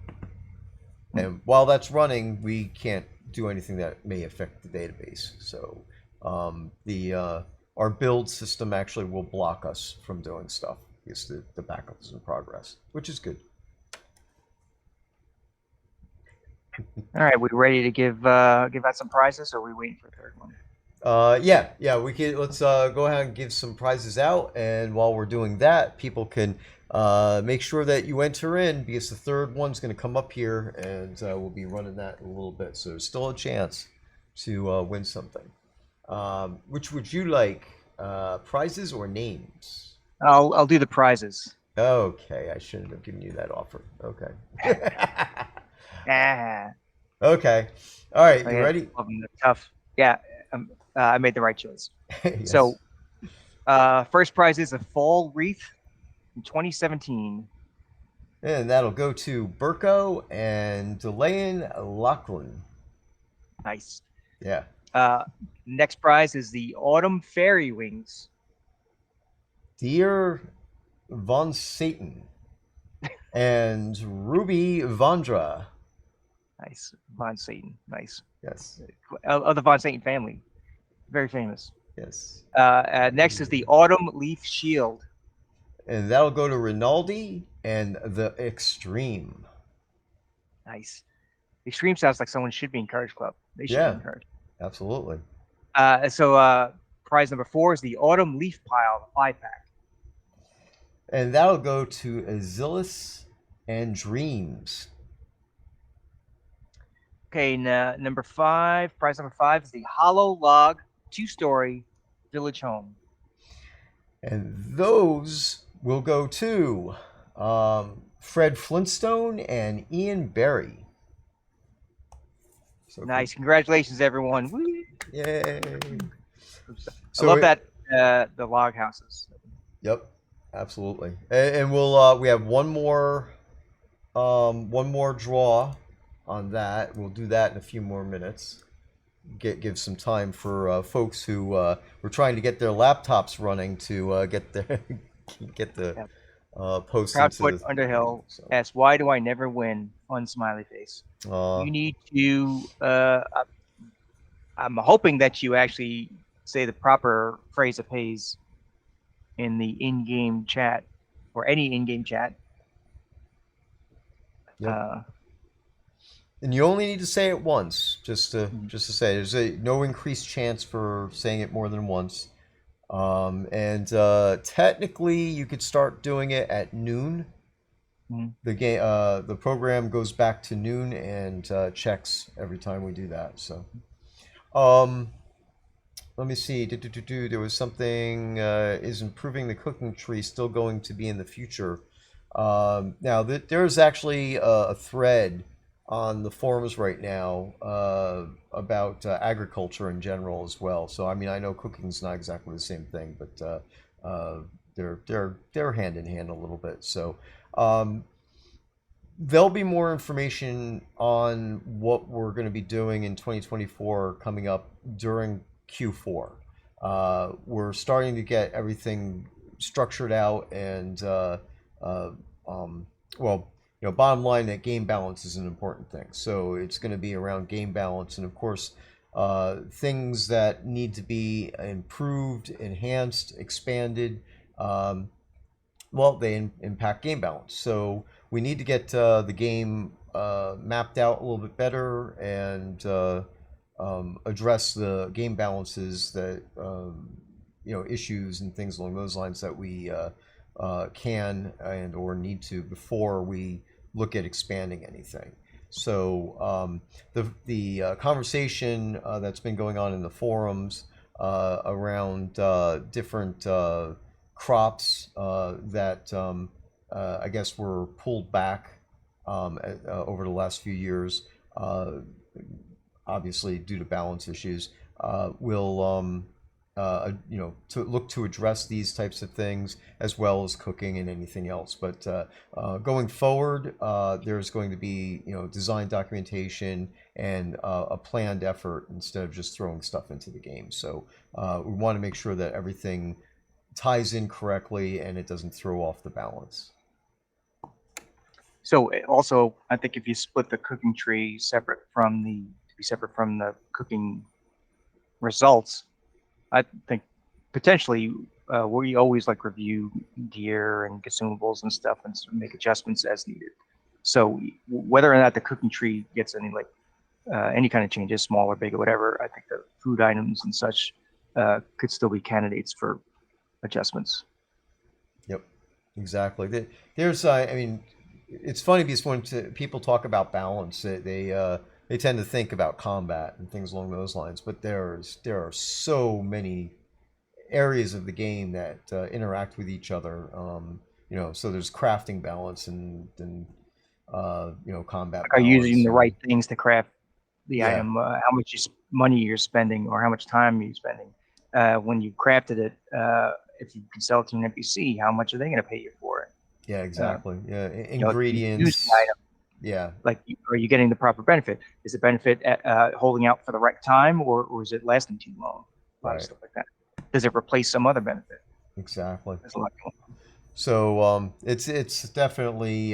And while that's running, we can't do anything that may affect the database. So our build system actually will block us from doing stuff because the backup is in progress, which is good. All right, we ready to give out some prizes, or are we waiting for the third one? Yeah, we can. Let's go ahead and give some prizes out, and while we're doing that, people can make sure that you enter in, because the third one's going to come up here, and we'll be running that in a little bit. So there's still a chance to win something. Which would you like, prizes or names? I'll do the prizes. Okay, I shouldn't have given you that offer. Okay. Ah. Okay. All right. You Okay, ready? Tough. Yeah. I made the right choice. Yes. So, first prize is a fall wreath from 2017. And that'll go to Burko and Delaine Lachlan. Nice. Yeah. Next prize is the autumn fairy wings. Dear Von Satan and Ruby Vandra. Nice. Von Satan. Nice. Yes. Of the Von Satan family. Very famous. Yes. Next is the autumn leaf shield. And that'll go to Rinaldi and the Extreme. Nice. Extreme sounds like someone should be in Courage Club. They should be in Courage. Absolutely. So prize number 4 is the autumn leaf pile, 5-pack. And that'll go to Azilis and Dreams. Okay, number 5, prize number 5 is the hollow log 2-story village home. And those will go to Fred Flintstone and Ian Berry. So nice. Congratulations, everyone. Woo. Yay. I love that, the log houses. Yep, absolutely. And we'll we have one more draw on that. We'll do that in a few more minutes. Give some time for folks who were trying to get their laptops running to get the post. Proudfoot Underhill asks, "Why do I never win?" Fun smiley face. You need to. I'm hoping that you actually say the proper phrase of pays in the in-game chat or any in-game chat. Yep. And you only need to say it once, just to say. There's no increased chance for saying it more than once. And technically, you could start doing it at noon. The game, the program goes back to noon and checks every time we do that. So, let me see. There was something. Is improving the cooking tree still going to be in the future? Now, there's actually a thread on the forums right now about agriculture in general as well. So I mean, I know cooking's not exactly the same thing, but they're hand in hand a little bit. So there'll be more information on what we're going to be doing in 2024 coming up during Q4. We're starting to get everything structured out, and well, bottom line, that game balance is an important thing. So it's going to be around game balance, and of course, things that need to be improved, enhanced, expanded. Well, they impact game balance. So we need to get the game mapped out a little bit better, and address the game balances that issues and things along those lines that we can and or need to before we look at expanding anything. So the conversation that's been going on in the forums around different crops that I guess were pulled back over the last few years, obviously due to balance issues, will to look to address these types of things as well as cooking and anything else. But going forward, there's going to be design documentation and a planned effort instead of just throwing stuff into the game. So we want to make sure that everything ties in correctly and it doesn't throw off the balance. So also, I think if you split the cooking tree separate from the cooking results, I think potentially we always review gear and consumables and stuff and make adjustments as needed. So whether or not the cooking tree gets any kind of changes, small or big or whatever, I think the food items and such could still be candidates for adjustments. Yep, exactly. There's, I mean, it's funny because when people talk about balance, they tend to think about combat and things along those lines. But there are so many areas of the game that interact with each other. So there's crafting balance and combat. Are you balance using the and, right things to craft the Yeah. item? How much money you're spending, or how much time you're spending when you crafted it? If you can sell it to an NPC, how much are they going to pay you for it? Yeah, exactly. Yeah, If you use ingredients. the item, Yeah. are you getting the proper benefit? Is the benefit holding out for the right time, or is it lasting too long? A lot of Right. stuff like that. Does it replace some other benefit? Exactly. There's a lot going on. So it's definitely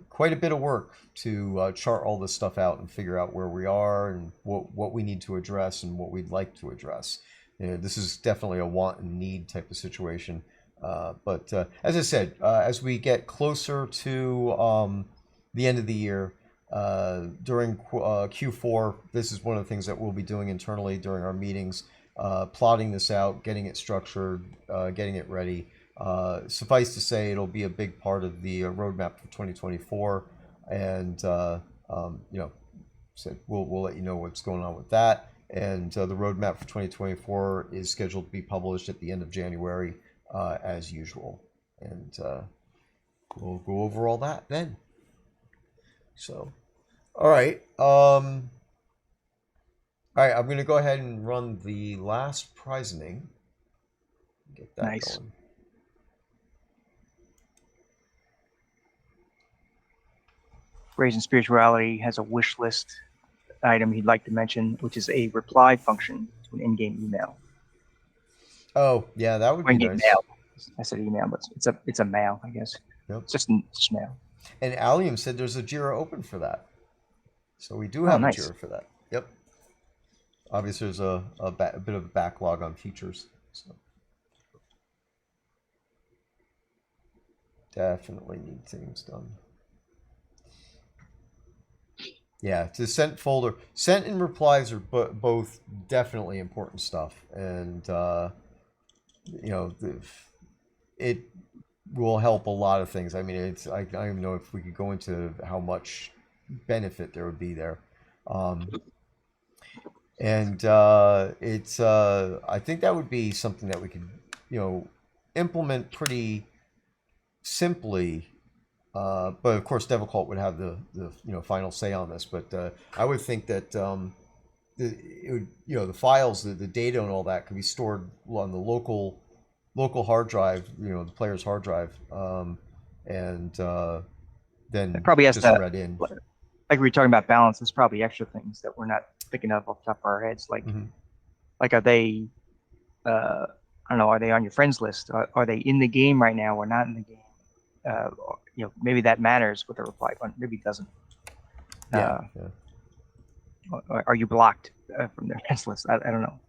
quite a bit of work to chart all this stuff out and figure out where we are and what we need to address and what we'd like to address. This is definitely a want and need type of situation. But as I said, as we get closer to the end of the year, during Q4, this is one of the things that we'll be doing internally during our meetings, plotting this out, getting it structured, getting it ready. Suffice to say, it'll be a big part of the roadmap for 2024, and so we'll let you know what's going on with that. And the roadmap for 2024 is scheduled to be published at the end of January, as usual, and we'll go over all that then. So, all right. All right, I'm going to go ahead and run the last prizing. Get that Nice. going. Raising Spirituality has a wish list item he'd like to mention, which is a reply function to an in-game email. Oh, yeah, that would Or be in-game nice. mail. I said email, but it's a mail, I guess. Yep. It's just mail. And Allium said there's a Jira open for that. So we do have nice. a Jira for that. Yep. Obviously, there's a bit of a backlog on features. So definitely need things done. Yeah, to sent folder. Sent and replies are both definitely important stuff. And, it will help a lot of things. I mean, I don't even know if we could go into how much benefit there would be there. And it's I think that would be something that we could implement pretty simply, but of course Devicult would have the final say on this. But I would think that the files, the data and all that could be stored on the local hard drive, the player's hard drive, and then It probably has just to, read in. like we were talking about balance, there's probably extra things that we're not thinking of off the top of our heads. Mhm. Like are they? I don't know. Are they on your friends list? Are they in the game right now or not in the game? Maybe that matters with the reply button. Maybe it doesn't. Yeah, yeah. Are you blocked from their friends list? I don't know.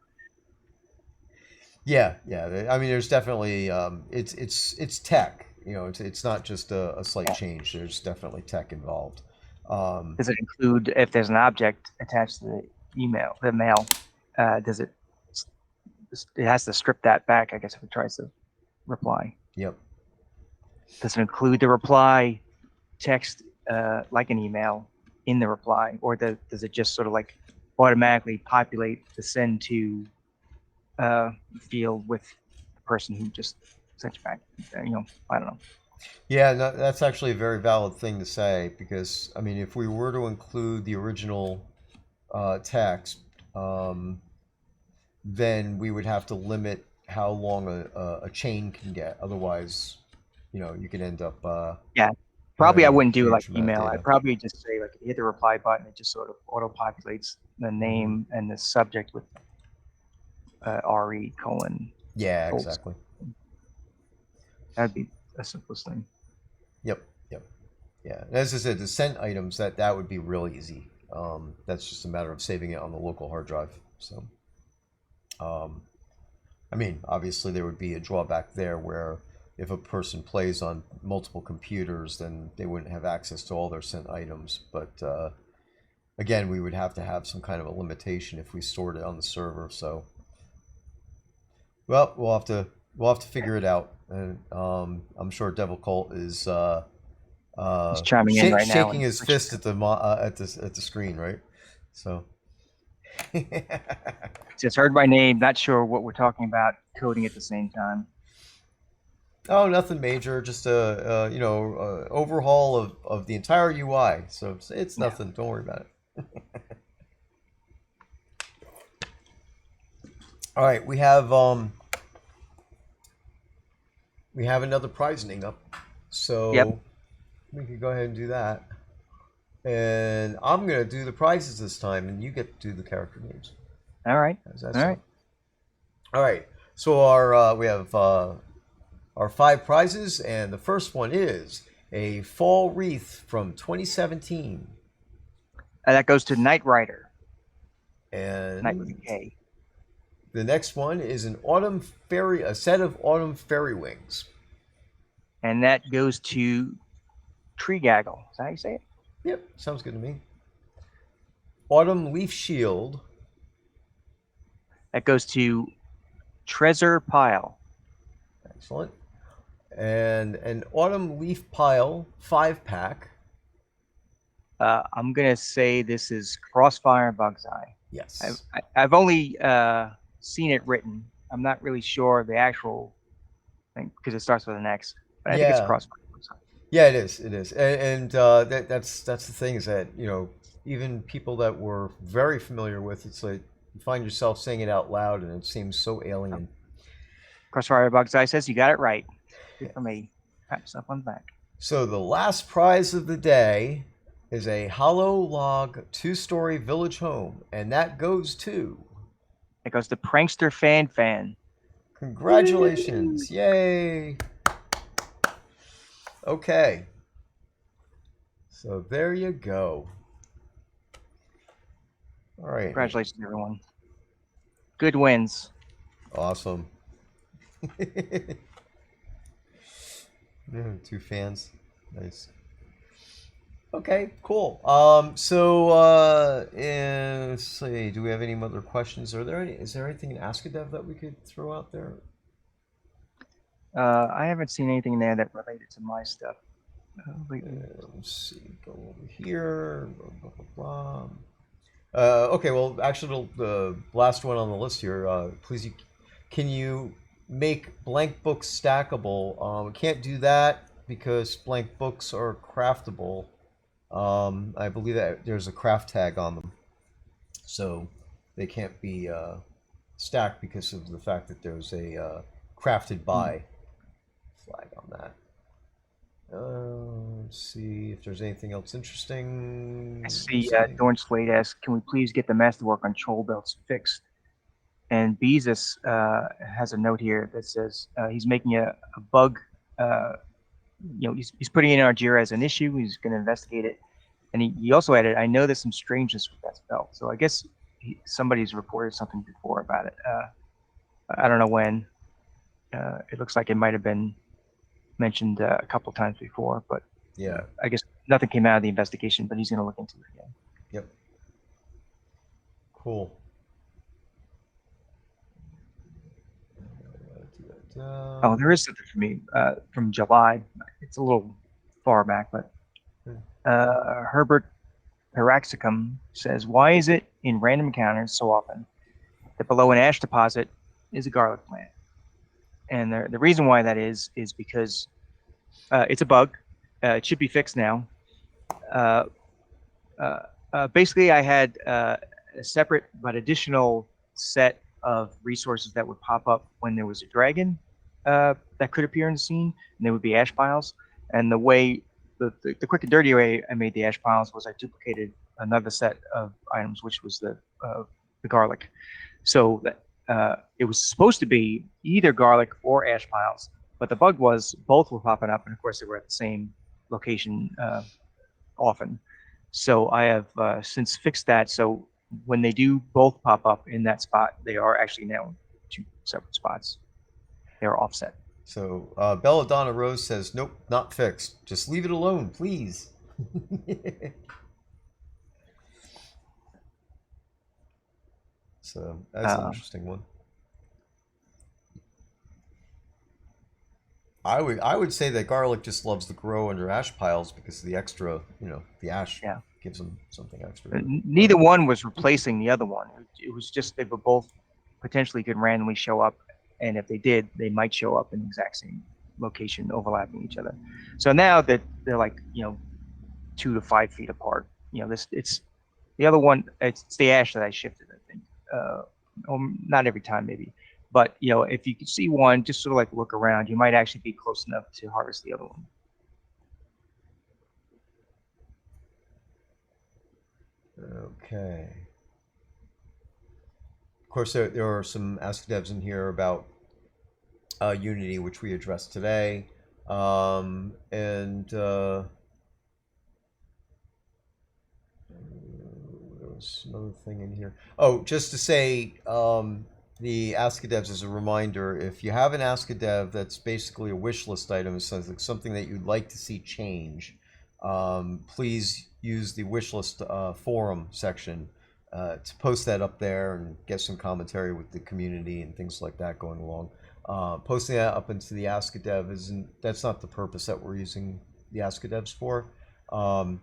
Yeah, yeah. I mean, there's definitely it's tech. You know, it's not just a slight change. There's definitely tech involved. Does it include if there's an object attached to the mail? Does it? It has to strip that back, I guess, if it tries to reply. Yep. Does it include the reply text like an email in the reply, or does it just sort of like automatically populate the send to field with the person who just sent you back? I don't know. Yeah, no, that's actually a very valid thing to say because I mean, if we were to include the original text, then we would have to limit how long a chain can get. Otherwise, you could end up Yeah, having probably I a woude do like huge amount of email. I'd data. probably just say like if you hit the reply button, it just sort of auto populates the name and the subject with RE colon. Yeah, Gold. exactly. That'd be the simplest thing. Yep, yep. Yeah, and as I said, the sent items that would be real easy. That's just a matter of saving it on the local hard drive. So, I mean, obviously there would be a drawback there where if a person plays on multiple computers, then they wouldn't have access to all their sent items. But again, we would have to have some kind of a limitation if we stored it on the server. So, well, we'll have to figure it out. And I'm sure Devil Cult is He's chiming in right now. shaking his fist at the screen, right? So. Just heard my name, not sure what we're talking about, coding at the same time. Oh, nothing major. Just a overhaul of the entire UI. So it's nothing. Don't worry about it. All right, we have another prizing up, so Yep. we could go ahead and do that. And I'm gonna do the prizes this time, and you get to do the character names. All right. How's that All sound? right. All right. So we have our 5 prizes, and the first one is a fall wreath from 2017. That goes to Knight Rider. And Knight with a K. the next one is a set of autumn fairy wings. And that goes to Tree Gaggle. Is that how you say it? Yep, sounds good to me. Autumn leaf shield. That goes to Treasure Pile. Excellent. And an autumn leaf pile 5-pack. I'm going to say this is Crossfire Bug's Eye. Yes. I've only seen it written. I'm not really sure of the actual thing because it starts with an X. But I think it's Crossfire Bug's Eye. Yeah, it is. It is. And that's the thing is that, even people that were very familiar with it's like you find yourself saying it out loud and it seems so alien. Crossfire Bug's Eye says you got it right. Good for me. Pat yourself on the back. So the last prize of the day is a hollow log 2-story village home, and that goes to... It goes to Prankster Fan. Congratulations. Yay. Okay. So there you go. All right. Congratulations, everyone. Good wins. Awesome. Yeah, 2 fans. Nice. Okay, cool. Let's see. Do we have any other questions? Is there anything in Ask-A-Dev that we could throw out there? I haven't seen anything there that related to my stuff. Let's see. Go over here. Blah, blah, blah, blah. Okay, well, actually, the last one on the list here. Please, can you make blank books stackable? Can't do that because blank books are craftable. I believe that there's a craft tag on them, so they can't be stacked because of the fact that there's a crafted by flag on that. Let's see if there's anything else interesting. I see Dorn Slade asks, can we please get the masterwork on troll belts fixed? And Beezus has a note here that says he's making a bug. He's putting it in our JIRA as an issue. He's going to investigate it. And he also added, I know there's some strangeness with that spell. So I guess somebody's reported something before about it. I don't know when. It looks like it might have been mentioned a couple times before, but Yeah. I guess nothing came out of the investigation, but he's going to look into it again. Yep. Cool. Oh, there is something for me from July. It's a little far back, but Herbert Paraxicum says, why is it in random encounters so often that below an ash deposit is a garlic plant? And the reason why that is because it's a bug. It should be fixed now. Basically, I had a separate but additional set of resources that would pop up when there was a dragon that could appear in the scene, and there would be ash piles. And the way, the quick and dirty way I made the ash piles was I duplicated another set of items, which was the garlic. So that it was supposed to be either garlic or ash piles, but the bug was both were popping up, and of course they were at the same location often. So I have since fixed that. So when they do both pop up in that spot, they are actually now two separate spots. They are offset. So Belladonna Rose says, nope, not fixed. Just leave it alone, please. So that's an interesting one. I would say that garlic just loves to grow under ash piles because of the extra, the ash gives them something extra. Neither one was replacing the other one. It was just they were both potentially could randomly show up, and if they did, they might show up in the exact same location, overlapping each other. So now that they're like 2 to 5 feet apart, it's the other one. It's the ash that I shifted, I think. Not every time, maybe. But, if you could see one, just sort of like look around, you might actually be close enough to harvest the other one. Okay. Of course, there are some Ask Devs in here about Unity, which we addressed today. And there was another thing in here. Oh, just to say, the Ask a Devs as a reminder, if you have an Ask a Dev that's basically a wish list item, something that you'd like to see change, please use the wish list forum section to post that up there and get some commentary with the community and things like that going along. Posting that up into the Ask a Dev that's not the purpose that we're using the Ask a Devs for. The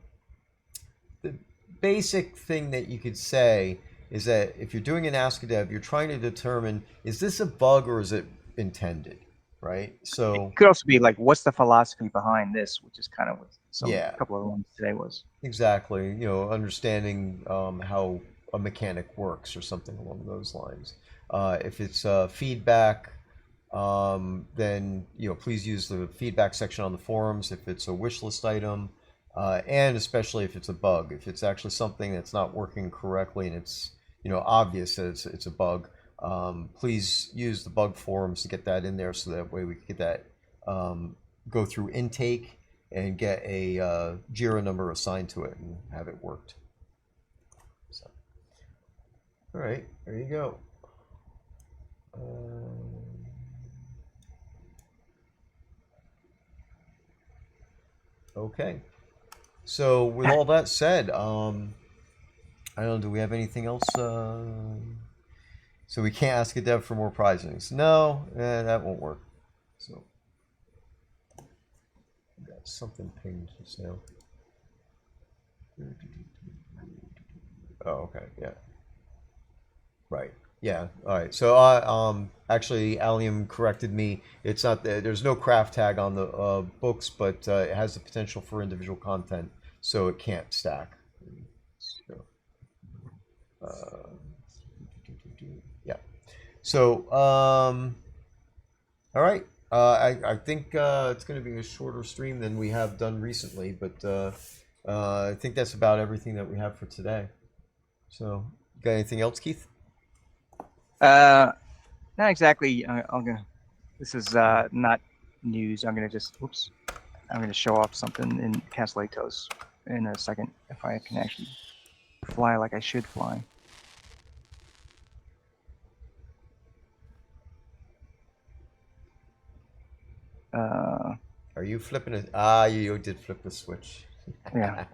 basic thing that you could say is that if you're doing an Ask a Dev, you're trying to determine, is this a bug or is it intended, right? So it could also be like, what's the philosophy behind this, which is kind of what a couple of the ones today was. Exactly, understanding how a mechanic works or something along those lines. If it's feedback, then please use the feedback section on the forums. If it's a wish list item, and especially if it's a bug, if it's actually something that's not working correctly and it's obvious that it's a bug, please use the bug forums to get that in there, so that way we can get that go through intake and get a JIRA number assigned to it and have it worked. So, all right, there you go. Okay. So with all that said, I don't know, do we have anything else? So we can't ask a dev for more prizings. No, that won't work. So got something pinged just now. Oh, okay, yeah. Right. Yeah. All right. So actually, Allium corrected me. It's not there's no craft tag on the books, but it has the potential for individual content, so it can't stack. So, yeah. So all right. I think it's going to be a shorter stream than we have done recently, but I think that's about everything that we have for today. So, got anything else, Keith? Not exactly. I'm gonna. This is not news. I'm gonna just. Whoops. I'm gonna show off something in Castellatos in a second if I can actually fly like I should fly. Are you flipping it? Ah, you did flip the switch. Yeah.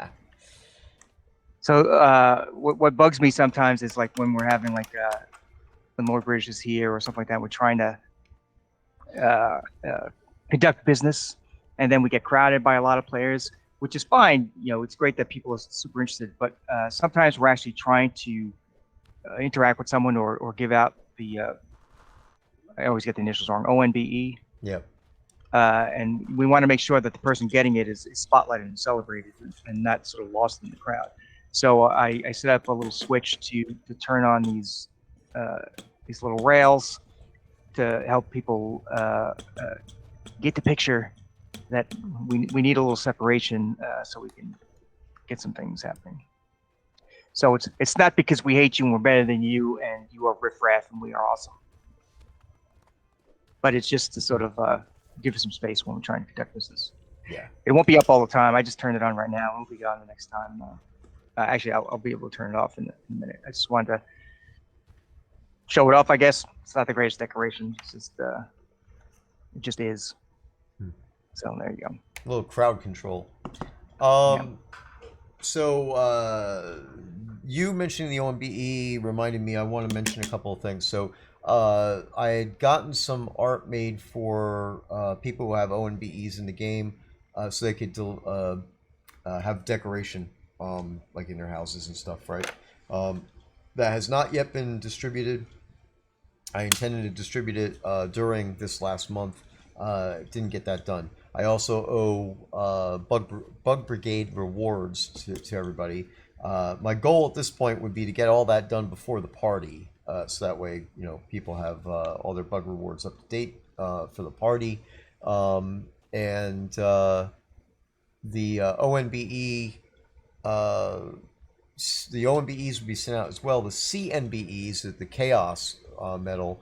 So what bugs me sometimes is like when we're having like when Lord British is here or something like that, we're trying to conduct business, and then we get crowded by a lot of players, which is fine. You know, it's great that people are super interested, but sometimes we're actually trying to interact with someone or give out the I always get the initials wrong, ONBE. Yep. And we want to make sure that the person getting it is spotlighted and celebrated and not sort of lost in the crowd. So I set up a little switch to turn on these little rails to help people get the picture that we need a little separation so we can get some things happening. So it's not because we hate you and we're better than you and you are riffraff and we are awesome, but it's just to sort of give us some space when we're trying to conduct business. Yeah. It won't be up all the time. I just turned it on right now. It won't be on the next time. Actually, I'll be able to turn it off in a minute. I just wanted to show it off, I guess. It's not the greatest decoration. It's just, it just is. So there you go. A little crowd control. So you mentioning the OMBE reminded me. I want to mention a couple of things. So I had gotten some art made for people who have ONBEs in the game, so they could have decoration, like in their houses and stuff, right? That has not yet been distributed. I intended to distribute it during this last month. Didn't get that done. I also owe Bug Brigade rewards to everybody. My goal at this point would be to get all that done before the party, so that way people have all their bug rewards up to date for the party. And the ONBE, the ONBEs will be sent out as well. The CNBEs, the Chaos medal,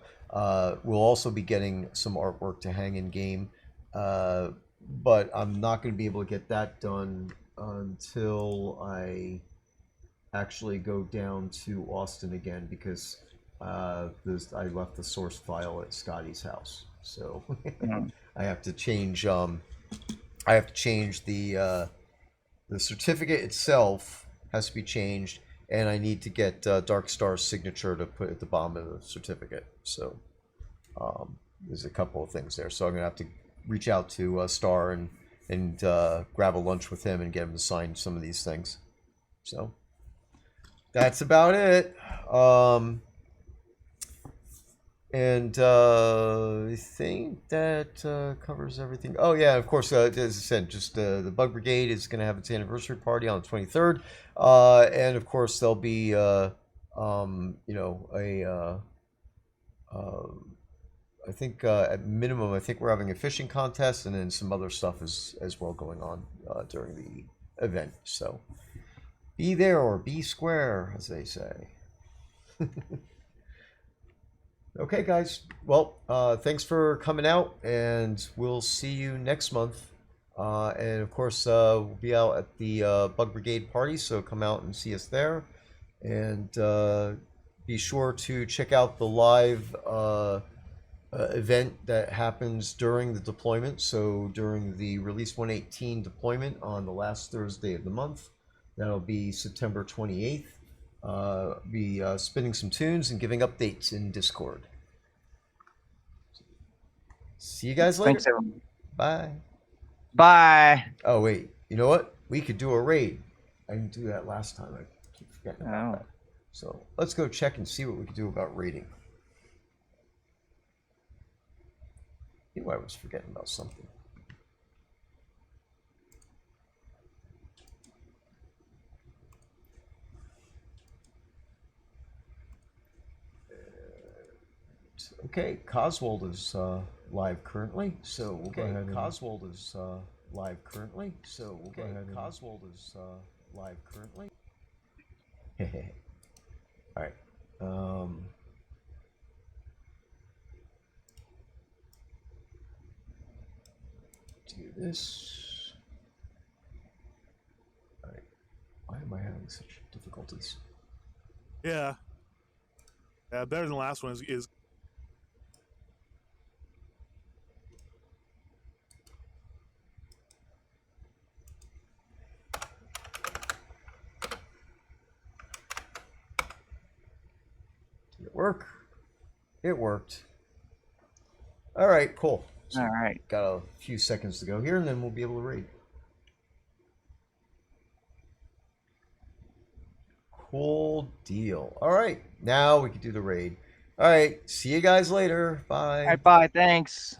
will also be getting some artwork to hang in game. But I'm not going to be able to get that done until I actually go down to Austin again, because I left the source file at Scotty's house, so I have to change. I have to change the certificate itself has to be changed, and I need to get Dark Star's signature to put at the bottom of the certificate. So there's a couple of things there. So I'm gonna have to reach out to Star and grab a lunch with him and get him to sign some of these things. So that's about it. And I think that covers everything. Oh yeah, of course, as I said, just the Bug Brigade is going to have its anniversary party on the 23rd, and of course there'll be I think at minimum, I think we're having a fishing contest, and then some other stuff as well going on during the event. So be there or be square, as they say. Okay, guys. Well, thanks for coming out, and we'll see you next month. And of course, we'll be out at the Bug Brigade party, so come out and see us there. And be sure to check out the live event that happens during the deployment. So during the Release 118 deployment on the last Thursday of the month, that'll be September 28th. Be spinning some tunes and giving updates in Discord. See you guys later. Thanks, everyone. Bye. Bye. Oh wait, you know what? We could do a raid. I didn't do that last time. I keep forgetting about that. So let's go check and see what we can do about raiding. I knew I was forgetting about something. Okay, Coswold is live currently, so we'll go ahead. Coswold is live currently, so we'll go ahead. Coswold is live currently. All right. Do this. All right. Why am I having such difficulties? Yeah. Yeah, better than the last one is Did it work? It worked. All right, cool. So All right. got a few seconds to go here, and then we'll be able to raid. Cool deal. All right, now we can do the raid. All right, see you guys later. Bye. All right, bye. Thanks.